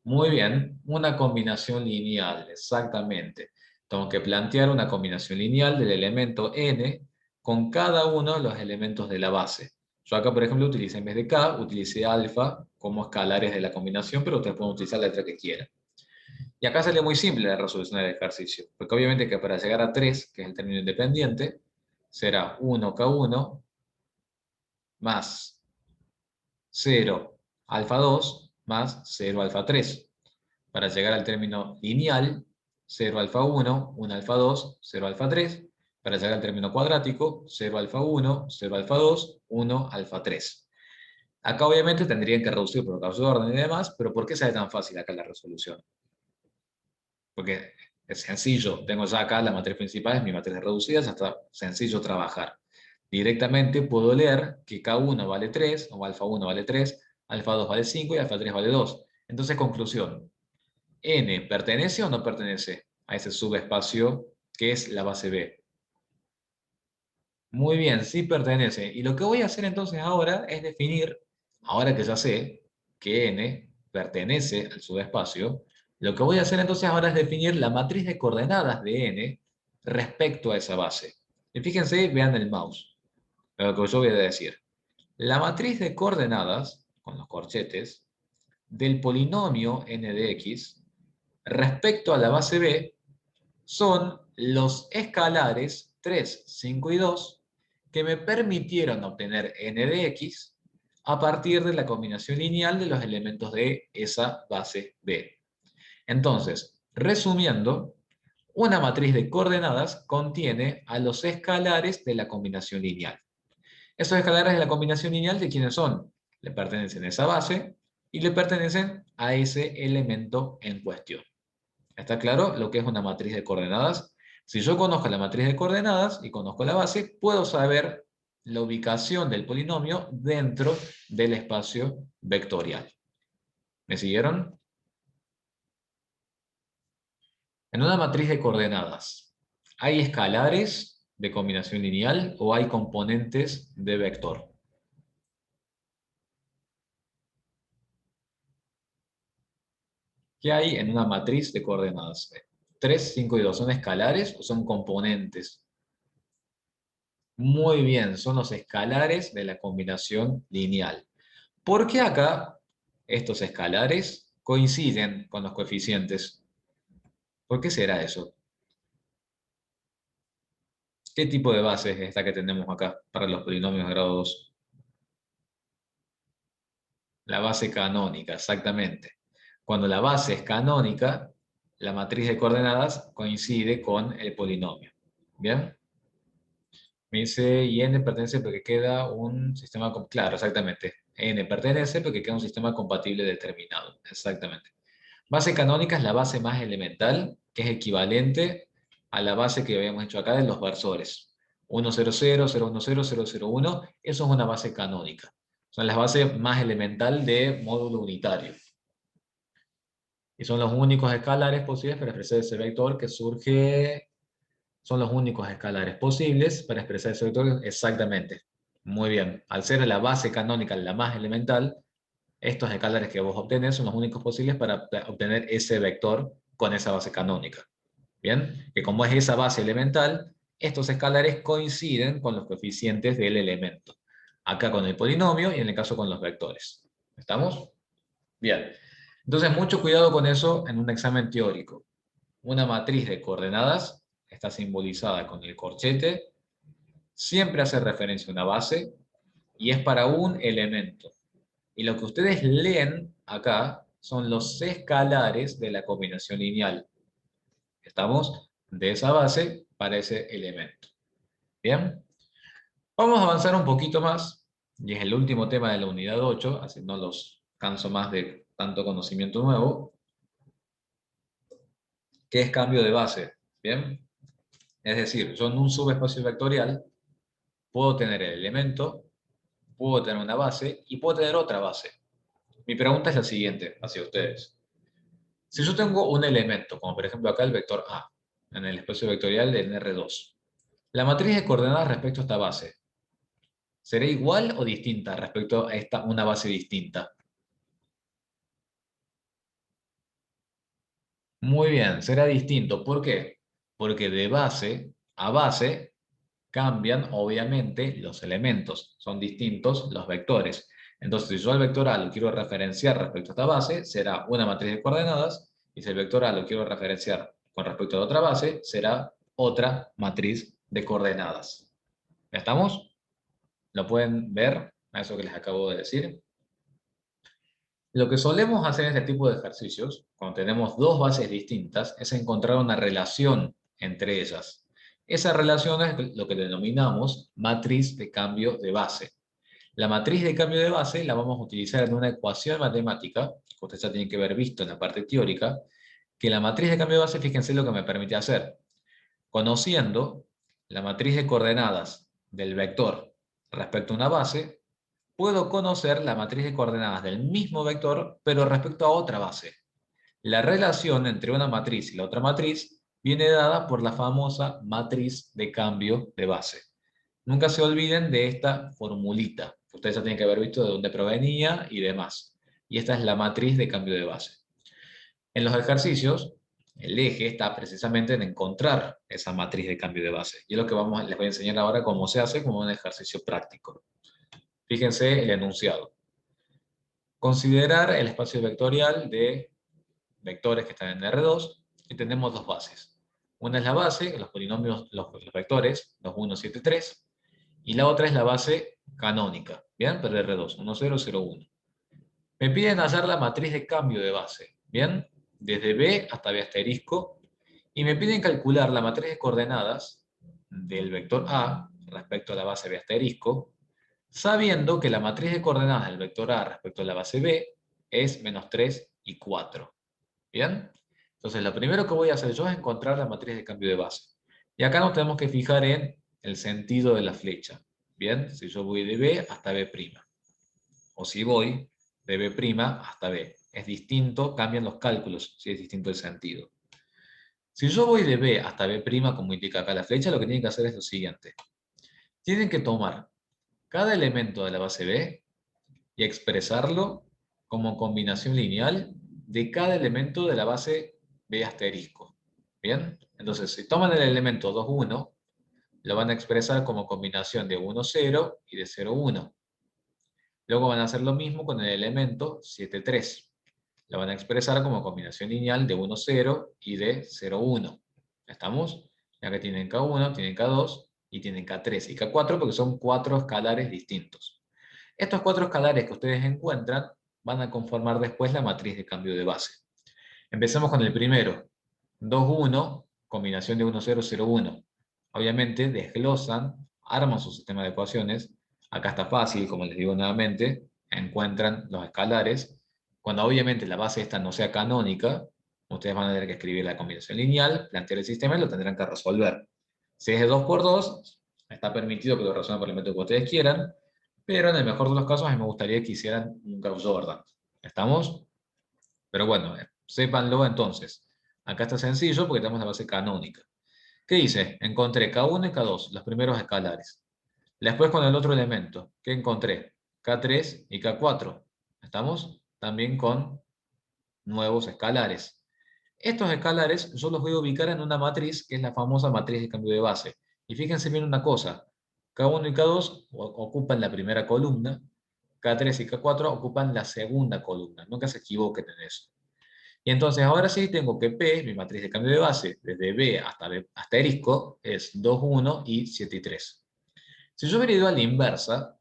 Muy bien, una combinación lineal, exactamente. Tengo que plantear una combinación lineal del elemento n con cada uno de los elementos de la base. Yo acá, por ejemplo, utilicé en vez de k, utilicé alfa como escalares de la combinación, pero ustedes pueden utilizar la letra que quieran. Y acá sale muy simple la resolución del ejercicio, porque obviamente que para llegar a 3, que es el término independiente, será 1k1 más 0 alfa 2 más 0 alfa 3. Para llegar al término lineal, 0 alfa 1, 1 alfa 2, 0 alfa 3. Para llegar al término cuadrático, 0 alfa 1, 0 alfa 2, 1 alfa 3. Acá obviamente tendrían que reducir por causa de orden y demás, pero ¿por qué sale tan fácil acá la resolución? Porque es sencillo, tengo ya acá la matriz principal, es mi matriz reducida, ya está sencillo trabajar. Directamente puedo leer que K1 vale 3, o alfa 1 vale 3, alfa 2 vale 5 y alfa 3 vale 2. Entonces, conclusión. ¿N pertenece o no pertenece a ese subespacio que es la base B? Muy bien, sí pertenece. Y lo que voy a hacer entonces ahora es definir, ahora que ya sé que N pertenece al subespacio, lo que voy a hacer entonces ahora es definir la matriz de coordenadas de N respecto a esa base. Y fíjense, vean el mouse, lo que yo voy a decir. La matriz de coordenadas, con los corchetes, del polinomio N de X respecto a la base B son los escalares 3, 5 y 2 que me permitieron obtener n de x a partir de la combinación lineal de los elementos de esa base B. Entonces, resumiendo, una matriz de coordenadas contiene a los escalares de la combinación lineal. Esos escalares de la combinación lineal, ¿de quiénes son? Le pertenecen a esa base y le pertenecen a ese elemento en cuestión. ¿Está claro lo que es una matriz de coordenadas? Si yo conozco la matriz de coordenadas y conozco la base, puedo saber la ubicación del polinomio dentro del espacio vectorial. ¿Me siguieron? En una matriz de coordenadas, ¿hay escalares de combinación lineal o hay componentes de vector? ¿Qué hay en una matriz de coordenadas? 3, 5 y 2, ¿son escalares o son componentes? Muy bien, son los escalares de la combinación lineal. ¿Por qué acá estos escalares coinciden con los coeficientes? ¿Por qué será eso? ¿Qué tipo de base es esta que tenemos acá para los polinomios de grado 2? La base canónica, exactamente. Cuando la base es canónica, la matriz de coordenadas coincide con el polinomio. ¿Bien? Me dice, y n pertenece porque queda un sistema, claro, exactamente. N pertenece porque queda un sistema compatible determinado. Exactamente. Base canónica es la base más elemental, que es equivalente a la base que habíamos hecho acá de los versores. 1, 0, 0, 0, 1, 0, 0, 0, 1. Eso es una base canónica. Son las bases más elemental de módulo unitario. Y son los únicos escalares posibles para expresar ese vector que surge. Son los únicos escalares posibles para expresar ese vector exactamente. Muy bien. Al ser la base canónica la más elemental, estos escalares que vos obtenés son los únicos posibles para obtener ese vector con esa base canónica. Bien, que como es esa base elemental, estos escalares coinciden con los coeficientes del elemento. Acá con el polinomio y en el caso con los vectores. ¿Estamos? Bien. Entonces, mucho cuidado con eso en un examen teórico. Una matriz de coordenadas está simbolizada con el corchete, siempre hace referencia a una base y es para un elemento. Y lo que ustedes leen acá son los escalares de la combinación lineal. Estamos de esa base para ese elemento. Bien, vamos a avanzar un poquito más, y es el último tema de la unidad 8, así no los canso más de tanto conocimiento nuevo, que es cambio de base. Bien, es decir, yo en un subespacio vectorial puedo tener el elemento, puedo tener una base y puedo tener otra base. Mi pregunta es la siguiente hacia ustedes. Si yo tengo un elemento, como por ejemplo acá el vector A, en el espacio vectorial de R2, la matriz de coordenadas respecto a esta base, ¿será igual o distinta respecto a una base distinta? Muy bien, será distinto. ¿Por qué? Porque de base a base cambian obviamente los elementos, son distintos los vectores. Entonces, si yo al vector A lo quiero referenciar respecto a esta base, será una matriz de coordenadas, y si el vector A lo quiero referenciar con respecto a la otra base, será otra matriz de coordenadas. ¿Ya estamos? ¿Lo pueden ver a eso que les acabo de decir? Lo que solemos hacer en este tipo de ejercicios, cuando tenemos dos bases distintas, es encontrar una relación entre ellas. Esa relación es lo que denominamos matriz de cambio de base. La matriz de cambio de base la vamos a utilizar en una ecuación matemática, que ustedes ya tienen que haber visto en la parte teórica, que la matriz de cambio de base, fíjense lo que me permite hacer. Conociendo la matriz de coordenadas del vector respecto a una base, puedo conocer la matriz de coordenadas del mismo vector, pero respecto a otra base. La relación entre una matriz y la otra matriz viene dada por la famosa matriz de cambio de base. Nunca se olviden de esta formulita. Ustedes ya tienen que haber visto de dónde provenía y demás. Y esta es la matriz de cambio de base. En los ejercicios, el eje está precisamente en encontrar esa matriz de cambio de base. Y es lo que les voy a enseñar ahora cómo se hace como un ejercicio práctico. Fíjense el enunciado. Considerar el espacio vectorial de vectores que están en R2 y tenemos dos bases. Una es la base, los polinomios, los vectores, 2, 1, 7, 3, y la otra es la base canónica, ¿bien? Pero R2, 1, 0, 0, 1. Me piden hallar la matriz de cambio de base, ¿bien? Desde B hasta B asterisco, y me piden calcular la matriz de coordenadas del vector A respecto a la base B asterisco, sabiendo que la matriz de coordenadas del vector A respecto a la base B es menos 3 y 4. ¿Bien? Entonces, lo primero que voy a hacer yo es encontrar la matriz de cambio de base. Y acá nos tenemos que fijar en el sentido de la flecha. ¿Bien? Si yo voy de B hasta B'. O si voy de B' hasta B. Es distinto, cambian los cálculos, si es distinto el sentido. Si yo voy de B hasta B', como indica acá la flecha, lo que tienen que hacer es lo siguiente. Tienen que tomar cada elemento de la base B y expresarlo como combinación lineal de cada elemento de la base B asterisco. ¿Bien? Entonces, si toman el elemento 2, 1, lo van a expresar como combinación de 1, 0 y de 0, 1. Luego van a hacer lo mismo con el elemento 7, 3. Lo van a expresar como combinación lineal de 1, 0 y de 0, 1. ¿Estamos? Ya que tienen K1, tienen K2 y tienen K3 y K4 porque son 4 escalares distintos. Estos 4 escalares que ustedes encuentran van a conformar después la matriz de cambio de base. Empecemos con el primero. 2, 1, combinación de 1, 0, 0, 1. Obviamente desglosan, arman su sistema de ecuaciones. Acá está fácil, como les digo nuevamente, encuentran los escalares. Cuando obviamente la base esta no sea canónica, ustedes van a tener que escribir la combinación lineal, plantear el sistema y lo tendrán que resolver. Si es de 2 por 2, está permitido que lo resuelvan por el método que ustedes quieran, pero en el mejor de los casos a mí me gustaría que hicieran un Gauss-Jordan. ¿Estamos? Pero bueno, sépanlo entonces. Acá está sencillo porque tenemos la base canónica. ¿Qué hice? Encontré K1 y K2, los primeros escalares. Después con el otro elemento, ¿qué encontré? K3 y K4. ¿Estamos? También con nuevos escalares. Estos escalares yo los voy a ubicar en una matriz que es la famosa matriz de cambio de base. Y fíjense bien una cosa, K1 y K2 ocupan la primera columna, K3 y K4 ocupan la segunda columna. Nunca se equivoquen en eso. Y entonces ahora sí tengo que P, mi matriz de cambio de base, desde B hasta B asterisco, es 2, 1 y 7 y 3. Si yo hubiera ido a la inversa,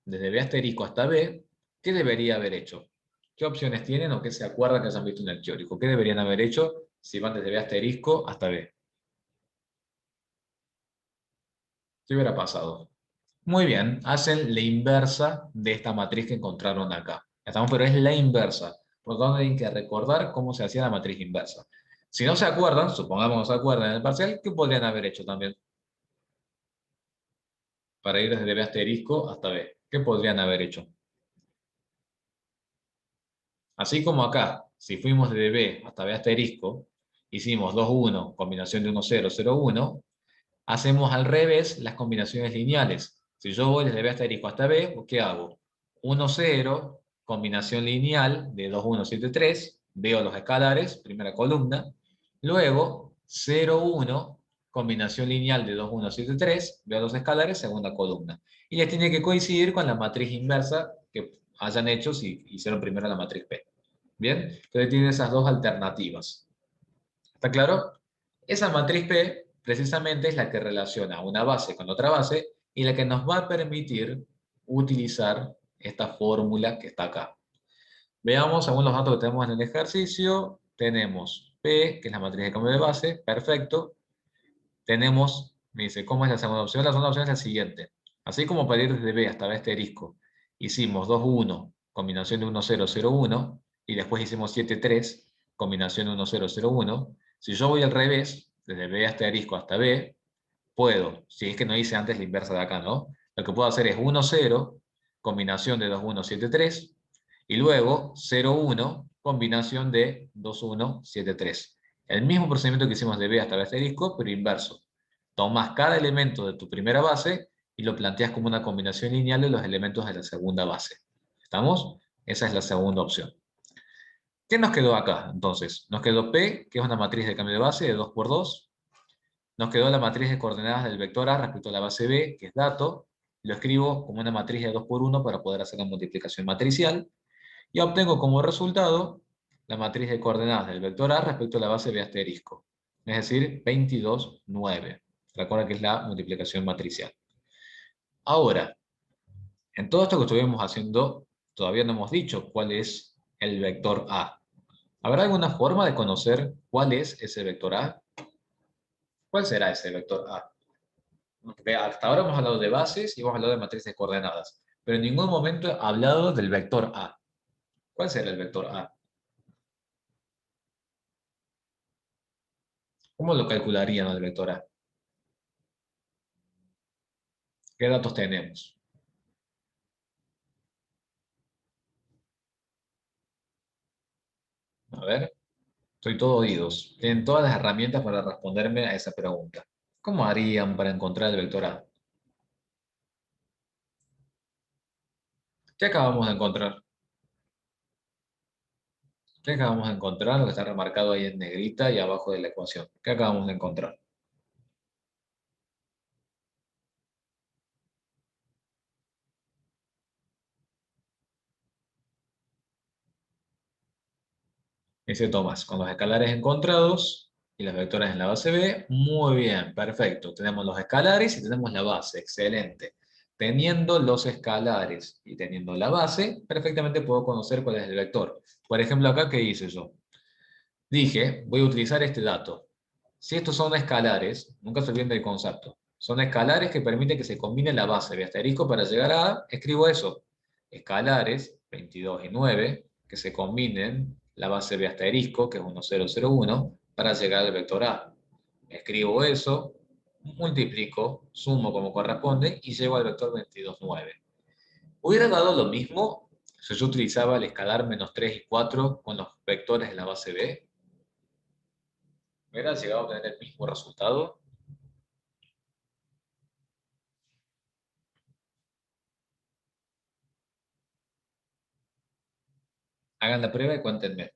desde B asterisco hasta B, ¿qué debería haber hecho? ¿Qué opciones tienen o qué se acuerdan que hayan visto en el teórico? ¿Qué deberían haber hecho si van desde B asterisco hasta B? ¿Qué hubiera pasado? Muy bien, hacen la inversa de esta matriz que encontraron acá. ¿Estamos? Pero es la inversa. Por lo tanto, tienen que recordar cómo se hacía la matriz inversa. Si no se acuerdan, supongamos que no se acuerdan en el parcial, ¿qué podrían haber hecho también? Para ir desde B asterisco hasta B. ¿Qué podrían haber hecho? Así como acá, si fuimos desde B hasta B asterisco, hicimos 2, 1, combinación de 1, 0, 0, 1, hacemos al revés las combinaciones lineales. Si yo voy desde B asterisco hasta B, ¿qué hago? 1, 0, combinación lineal de 2, 1, 7, 3, veo los escalares, primera columna, luego 0, 1, combinación lineal de 2, 1, 7, 3, veo los escalares, segunda columna. Y les tiene que coincidir con la matriz inversa que hayan hecho si hicieron primero la matriz P. ¿Bien? Entonces tienen esas dos alternativas. ¿Está claro? Esa matriz P precisamente es la que relaciona una base con otra base y la que nos va a permitir utilizar esta fórmula que está acá. Veamos según los datos que tenemos en el ejercicio. Tenemos P, que es la matriz de cambio de base, perfecto. Tenemos, me dice, ¿cómo es la segunda opción? La segunda opción es la siguiente. Así como para ir desde B hasta B asterisco, hicimos 2, 1, combinación de 1, 0, 0, 1, y después hicimos 7, 3, combinación de 1, 0, 0, 1. Si yo voy al revés, desde B asterisco hasta B, puedo, si es que no hice antes la inversa de acá, ¿no? Lo que puedo hacer es 1, 0, combinación de 2, 1, 7, 3, y luego 0, 1, combinación de 2, 1, 7, 3. El mismo procedimiento que hicimos de B hasta B asterisco, pero inverso. Tomas cada elemento de tu primera base y lo planteas como una combinación lineal de los elementos de la segunda base. ¿Estamos? Esa es la segunda opción. ¿Qué nos quedó acá? Entonces, nos quedó P, que es una matriz de cambio de base de 2 por 2. Nos quedó la matriz de coordenadas del vector A respecto a la base B, que es dato. Lo escribo como una matriz de 2 por 1 para poder hacer la multiplicación matricial. Y obtengo como resultado la matriz de coordenadas del vector A respecto a la base B asterisco. Es decir, 22, 9. Recuerda que es la multiplicación matricial. Ahora, en todo esto que estuvimos haciendo, todavía no hemos dicho cuál es el vector A. ¿Habrá alguna forma de conocer cuál es ese vector A? ¿Cuál será ese vector A? Porque hasta ahora hemos hablado de bases y hemos hablado de matrices de coordenadas, pero en ningún momento he hablado del vector A. ¿Cuál será el vector A? ¿Cómo lo calcularían el vector A? ¿Qué datos tenemos? A ver, estoy todo oídos. Tienen todas las herramientas para responderme a esa pregunta. ¿Cómo harían para encontrar el vector A? ¿Qué acabamos de encontrar? ¿Qué acabamos de encontrar? Lo que está remarcado ahí en negrita y abajo de la ecuación. ¿Qué acabamos de encontrar? Dice Tomás, con los escalares encontrados y los vectores en la base B, muy bien, perfecto. Tenemos los escalares y tenemos la base, excelente. Teniendo los escalares y teniendo la base, perfectamente puedo conocer cuál es el vector. Por ejemplo, acá, ¿qué hice yo? Dije, voy a utilizar este dato. Si estos son escalares, nunca se olviden del concepto. Son escalares que permiten que se combine la base de asterisco para llegar a, escribo eso, escalares 22 y 9, que se combinen la base de asterisco, que es 1001, para llegar al vector A. Escribo eso, multiplico, sumo como corresponde y llego al vector 22, 9. ¿Hubiera dado lo mismo si yo utilizaba el escalar menos 3 y 4 con los vectores de la base B? ¿Hubiera llegado a tener el mismo resultado? Hagan la prueba y cuéntenme.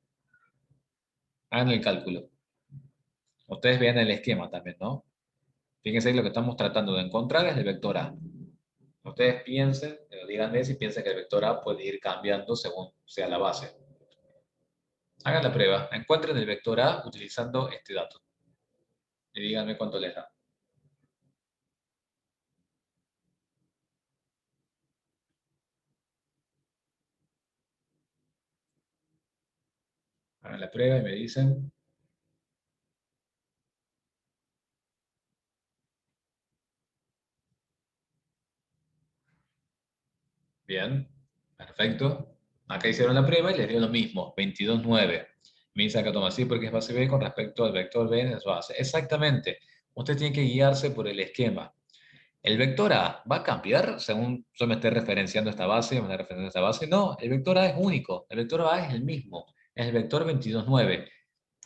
Hagan el cálculo. Ustedes vean el esquema también, ¿no? Fíjense que lo que estamos tratando de encontrar es el vector A. Ustedes piensen, digan eso y piensen que el vector A puede ir cambiando según sea la base. Hagan la prueba. Encuentren el vector A utilizando este dato. Y díganme cuánto les da. Hagan la prueba y me dicen. Bien, perfecto. Acá hicieron la prueba y les dio lo mismo, 22, 9. Me dice acá Tomás, sí, porque es base B con respecto al vector B en su base. Exactamente. Usted tiene que guiarse por el esquema. ¿El vector A va a cambiar según yo me esté referenciando esta base, me esté referenciando esta base? No, el vector A es único. El vector A es el mismo. Es el vector 22, 9.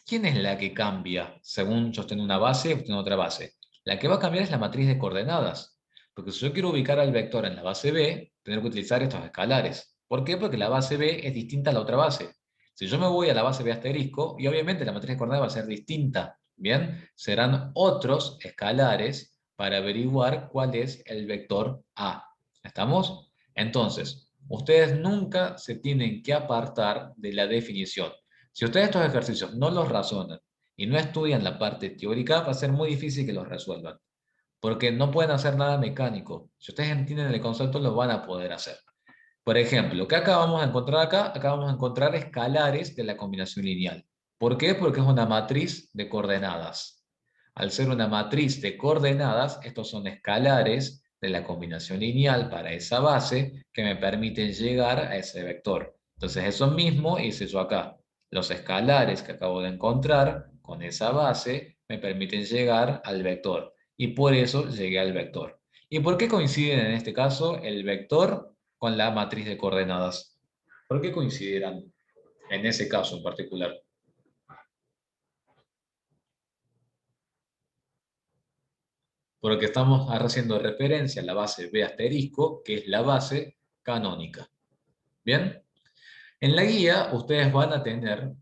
¿Quién es la que cambia según yo esté en una base o esté en otra base? La que va a cambiar es la matriz de coordenadas. Porque si yo quiero ubicar al vector en la base B, tendré que utilizar estos escalares. ¿Por qué? Porque la base B es distinta a la otra base. Si yo me voy a la base B asterisco, y obviamente la matriz de coordenadas va a ser distinta, ¿bien? Serán otros escalares para averiguar cuál es el vector A. ¿Estamos? Entonces, ustedes nunca se tienen que apartar de la definición. Si ustedes estos ejercicios no los razonan y no estudian la parte teórica, va a ser muy difícil que los resuelvan, porque no pueden hacer nada mecánico. Si ustedes entienden el concepto, lo van a poder hacer. Por ejemplo, ¿qué acabamos de encontrar acá? Acabamos de encontrar escalares de la combinación lineal. ¿Por qué? Porque es una matriz de coordenadas. Al ser una matriz de coordenadas, estos son escalares de la combinación lineal para esa base que me permiten llegar a ese vector. Entonces, eso mismo hice yo acá. Los escalares que acabo de encontrar con esa base me permiten llegar al vector. Y por eso llegué al vector. ¿Y por qué coinciden en este caso el vector con la matriz de coordenadas? ¿Por qué coincidirán? en ese caso en particular. Porque estamos haciendo referencia a la base B asterisco, que es la base canónica. ¿Bien? En la guía ustedes van a tener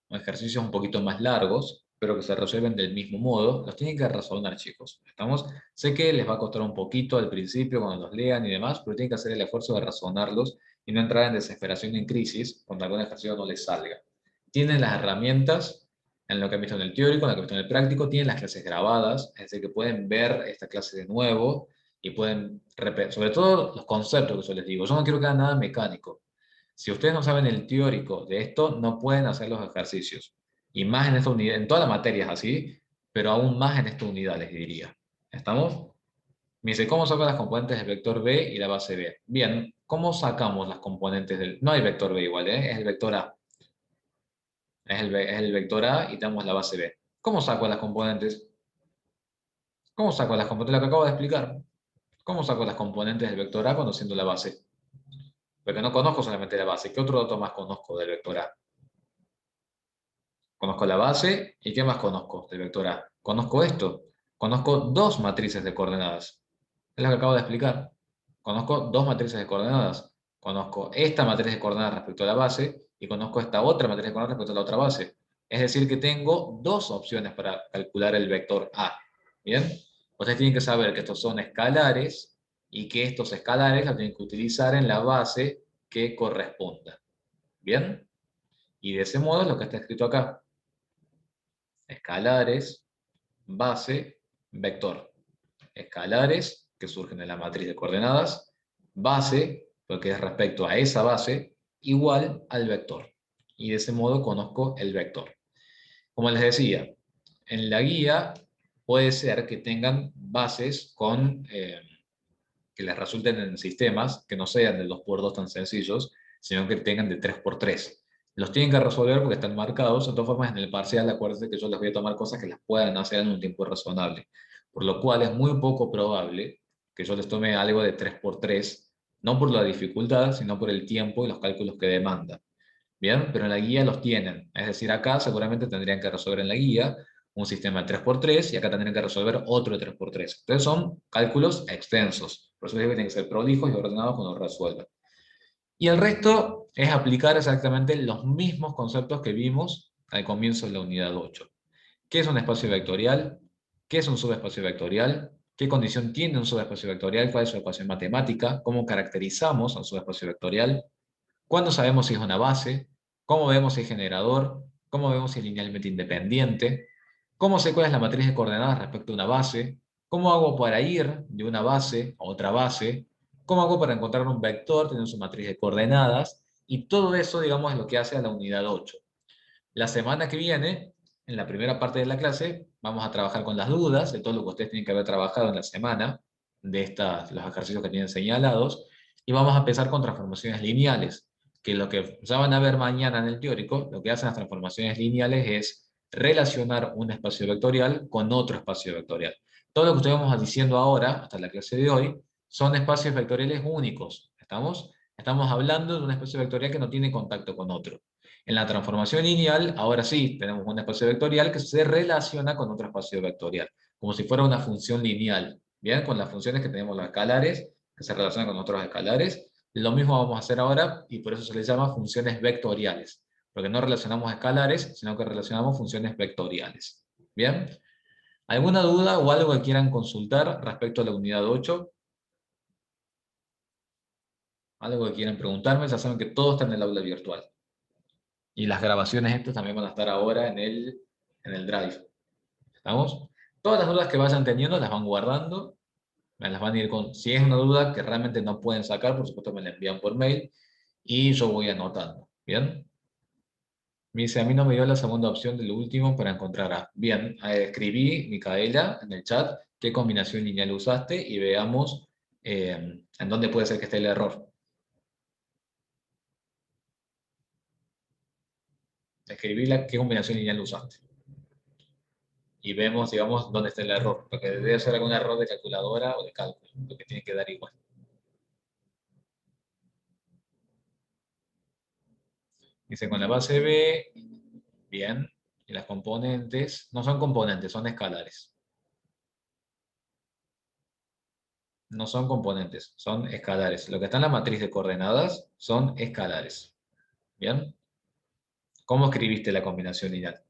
ejercicios un poquito más largos, pero que se resuelven del mismo modo. Los tienen que razonar, chicos. ¿Estamos? Sé que les va a costar un poquito al principio cuando los lean y demás, pero tienen que hacer el esfuerzo de razonarlos y no entrar en desesperación y en crisis cuando algún ejercicio no les salga. Tienen las herramientas en lo que han visto en el teórico, en lo que han visto en el práctico, tienen las clases grabadas, es decir, que pueden ver esta clase de nuevo y pueden repetir, sobre todo los conceptos que yo les digo. Yo no quiero que hagan nada mecánico. Si ustedes no saben el teórico de esto, no pueden hacer los ejercicios. Y más en esta unidad, en todas las materias así, pero aún más en esta unidad les diría. ¿Estamos? Me dice, ¿cómo saco las componentes del vector B y la base B? Bien, ¿cómo sacamos las componentes del...? No hay vector B igual, ¿eh? Es el vector A. Es el vector A y tenemos la base B. ¿Cómo saco las componentes? ¿Cómo saco las componentes? Lo que acabo de explicar. ¿Cómo saco las componentes del vector A conociendo la base? Porque no conozco solamente la base. ¿Qué otro dato más conozco del vector A? Conozco la base y ¿qué más conozco del vector A? Conozco esto. Conozco dos matrices de coordenadas. Es lo que acabo de explicar. Conozco dos matrices de coordenadas. Conozco esta matriz de coordenadas respecto a la base y conozco esta otra matriz de coordenadas respecto a la otra base. Es decir, que tengo dos opciones para calcular el vector A. ¿Bien? Ustedes tienen que saber que estos son escalares y que estos escalares los tienen que utilizar en la base que corresponda. ¿Bien? Y de ese modo es lo que está escrito acá. Escalares, base, vector. Escalares, que surgen de la matriz de coordenadas, base, porque es respecto a esa base, igual al vector. Y de ese modo conozco el vector. Como les decía, en la guía puede ser que tengan bases que les resulten en sistemas que no sean de 2x2 tan sencillos, sino que tengan de 3x3. Los tienen que resolver porque están marcados. De todas formas, en el parcial, acuérdense que yo les voy a tomar cosas que las puedan hacer en un tiempo razonable. Por lo cual es muy poco probable que yo les tome algo de 3x3, no por la dificultad, sino por el tiempo y los cálculos que demanda. Bien, pero en la guía los tienen. Es decir, acá seguramente tendrían que resolver en la guía un sistema de 3x3 y acá tendrían que resolver otro de 3x3. Entonces son cálculos extensos. Por eso les digo que tienen que ser prolijos y ordenados cuando resuelvan. Y el resto es aplicar exactamente los mismos conceptos que vimos al comienzo de la unidad 8. ¿Qué es un espacio vectorial? ¿Qué es un subespacio vectorial? ¿Qué condición tiene un subespacio vectorial? ¿Cuál es su ecuación matemática? ¿Cómo caracterizamos a un subespacio vectorial? ¿Cuándo sabemos si es una base? ¿Cómo vemos si es generador? ¿Cómo vemos si es linealmente independiente? ¿Cómo sé cuál es la matriz de coordenadas respecto a una base? ¿Cómo hago para ir de una base a otra base? ¿Cómo hago para encontrar un vector teniendo su matriz de coordenadas? Y todo eso, digamos, es lo que hace a la unidad 8. La semana que viene, en la primera parte de la clase, vamos a trabajar con las dudas de todo lo que ustedes tienen que haber trabajado en la semana, de los ejercicios que tienen señalados, y vamos a empezar con transformaciones lineales, que lo que ya van a ver mañana en el teórico, lo que hacen las transformaciones lineales es relacionar un espacio vectorial con otro espacio vectorial. Todo lo que estuvimos diciendo ahora, hasta la clase de hoy, son espacios vectoriales únicos. ¿Estamos? Estamos hablando de un espacio vectorial que no tiene contacto con otro. En la transformación lineal, ahora sí, tenemos un espacio vectorial que se relaciona con otro espacio vectorial, como si fuera una función lineal, ¿bien? Con las funciones que tenemos los escalares, que se relacionan con otros escalares. Lo mismo vamos a hacer ahora, y por eso se les llama funciones vectoriales, porque no relacionamos escalares, sino que relacionamos funciones vectoriales. ¿Bien? ¿Alguna duda o algo que quieran consultar respecto a la unidad 8? ¿Algo que quieran preguntarme? Ya saben que todo está en el aula virtual. Y las grabaciones estas también van a estar ahora en el Drive. ¿Estamos? Todas las dudas que vayan teniendo las van guardando, me las van a ir con... Si es una duda que realmente no pueden sacar, por supuesto me la envían por mail y yo voy anotando. ¿Bien? Me dice, a mí no me dio la segunda opción de lo último para encontrar A. Bien, escribí, Micaela, en el chat, qué combinación lineal usaste y veamos en dónde puede ser que esté el error. Escribí qué combinación lineal usaste. Y vemos, digamos, dónde está el error, porque debe ser algún error de calculadora o de cálculo, lo que tiene que dar igual. Dice con la base B, bien, y las componentes, no son componentes, son escalares. No son componentes, son escalares. Lo que está en la matriz de coordenadas son escalares. ¿Bien? ¿Cómo escribiste la combinación lineal?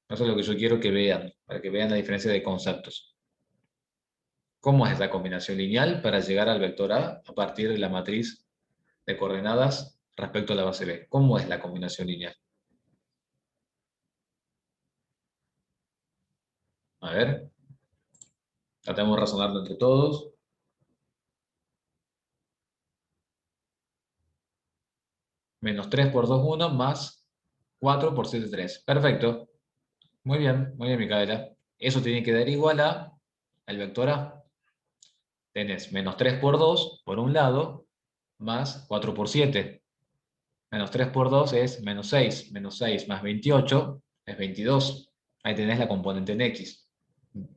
Eso es lo que yo quiero que vean, para que vean la diferencia de conceptos. ¿Cómo es la combinación lineal para llegar al vector A partir de la matriz de coordenadas respecto a la base B? ¿Cómo es la combinación lineal? A ver, tratemos de razonarlo entre todos. Menos 3 por 2, 1, más 4 por 7, 3. Perfecto. Muy bien, Micaela. Eso tiene que dar igual a el vector A. Tenés menos 3 por 2, por un lado, más 4 por 7. Menos 3 por 2 es menos 6. Menos 6 más 28 es 22. Ahí tenés la componente en X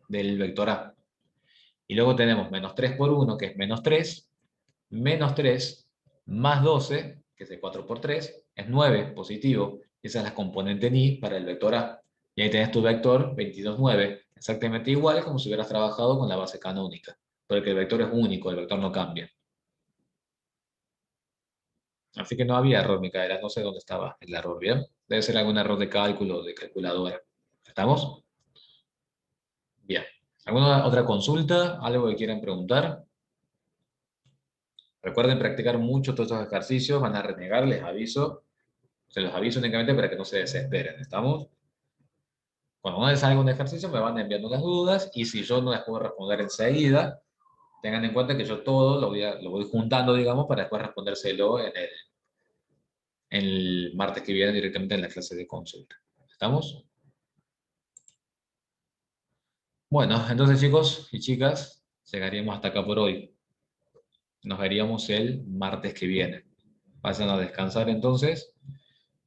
del vector A. Y luego tenemos menos 3 por 1, que es menos 3 más 12, que es el 4 por 3, es 9, positivo. Esa es la componente en Y para el vector A. Y ahí tenés tu vector 22, 9, exactamente igual como si hubieras trabajado con la base canónica, porque el vector es único, el vector no cambia. Así que no había error, Micaela, no sé dónde estaba el error, ¿bien? Debe ser algún error de cálculo o de calculadora. ¿Estamos? Bien. ¿Alguna otra consulta? ¿Algo que quieran preguntar? Recuerden practicar mucho todos estos ejercicios, van a renegar, les aviso. Se los aviso únicamente para que no se desesperen, ¿estamos? Cuando no les salga un ejercicio me van enviando las dudas y si yo no les puedo responder enseguida, tengan en cuenta que yo todo lo voy juntando, digamos, para después respondérselo en el martes que viene directamente en la clase de consulta. ¿Estamos? Bueno, entonces chicos y chicas, llegaríamos hasta acá por hoy. Nos veríamos el martes que viene. Vayan a descansar entonces.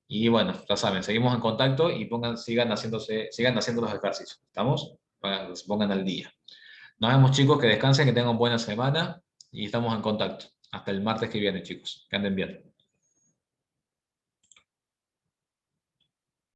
Y bueno, ya saben, seguimos en contacto y sigan haciendo los ejercicios. ¿Estamos? Para que se pongan al día. Nos vemos chicos, que descansen, que tengan buena semana y estamos en contacto. Hasta el martes que viene chicos. Que anden bien.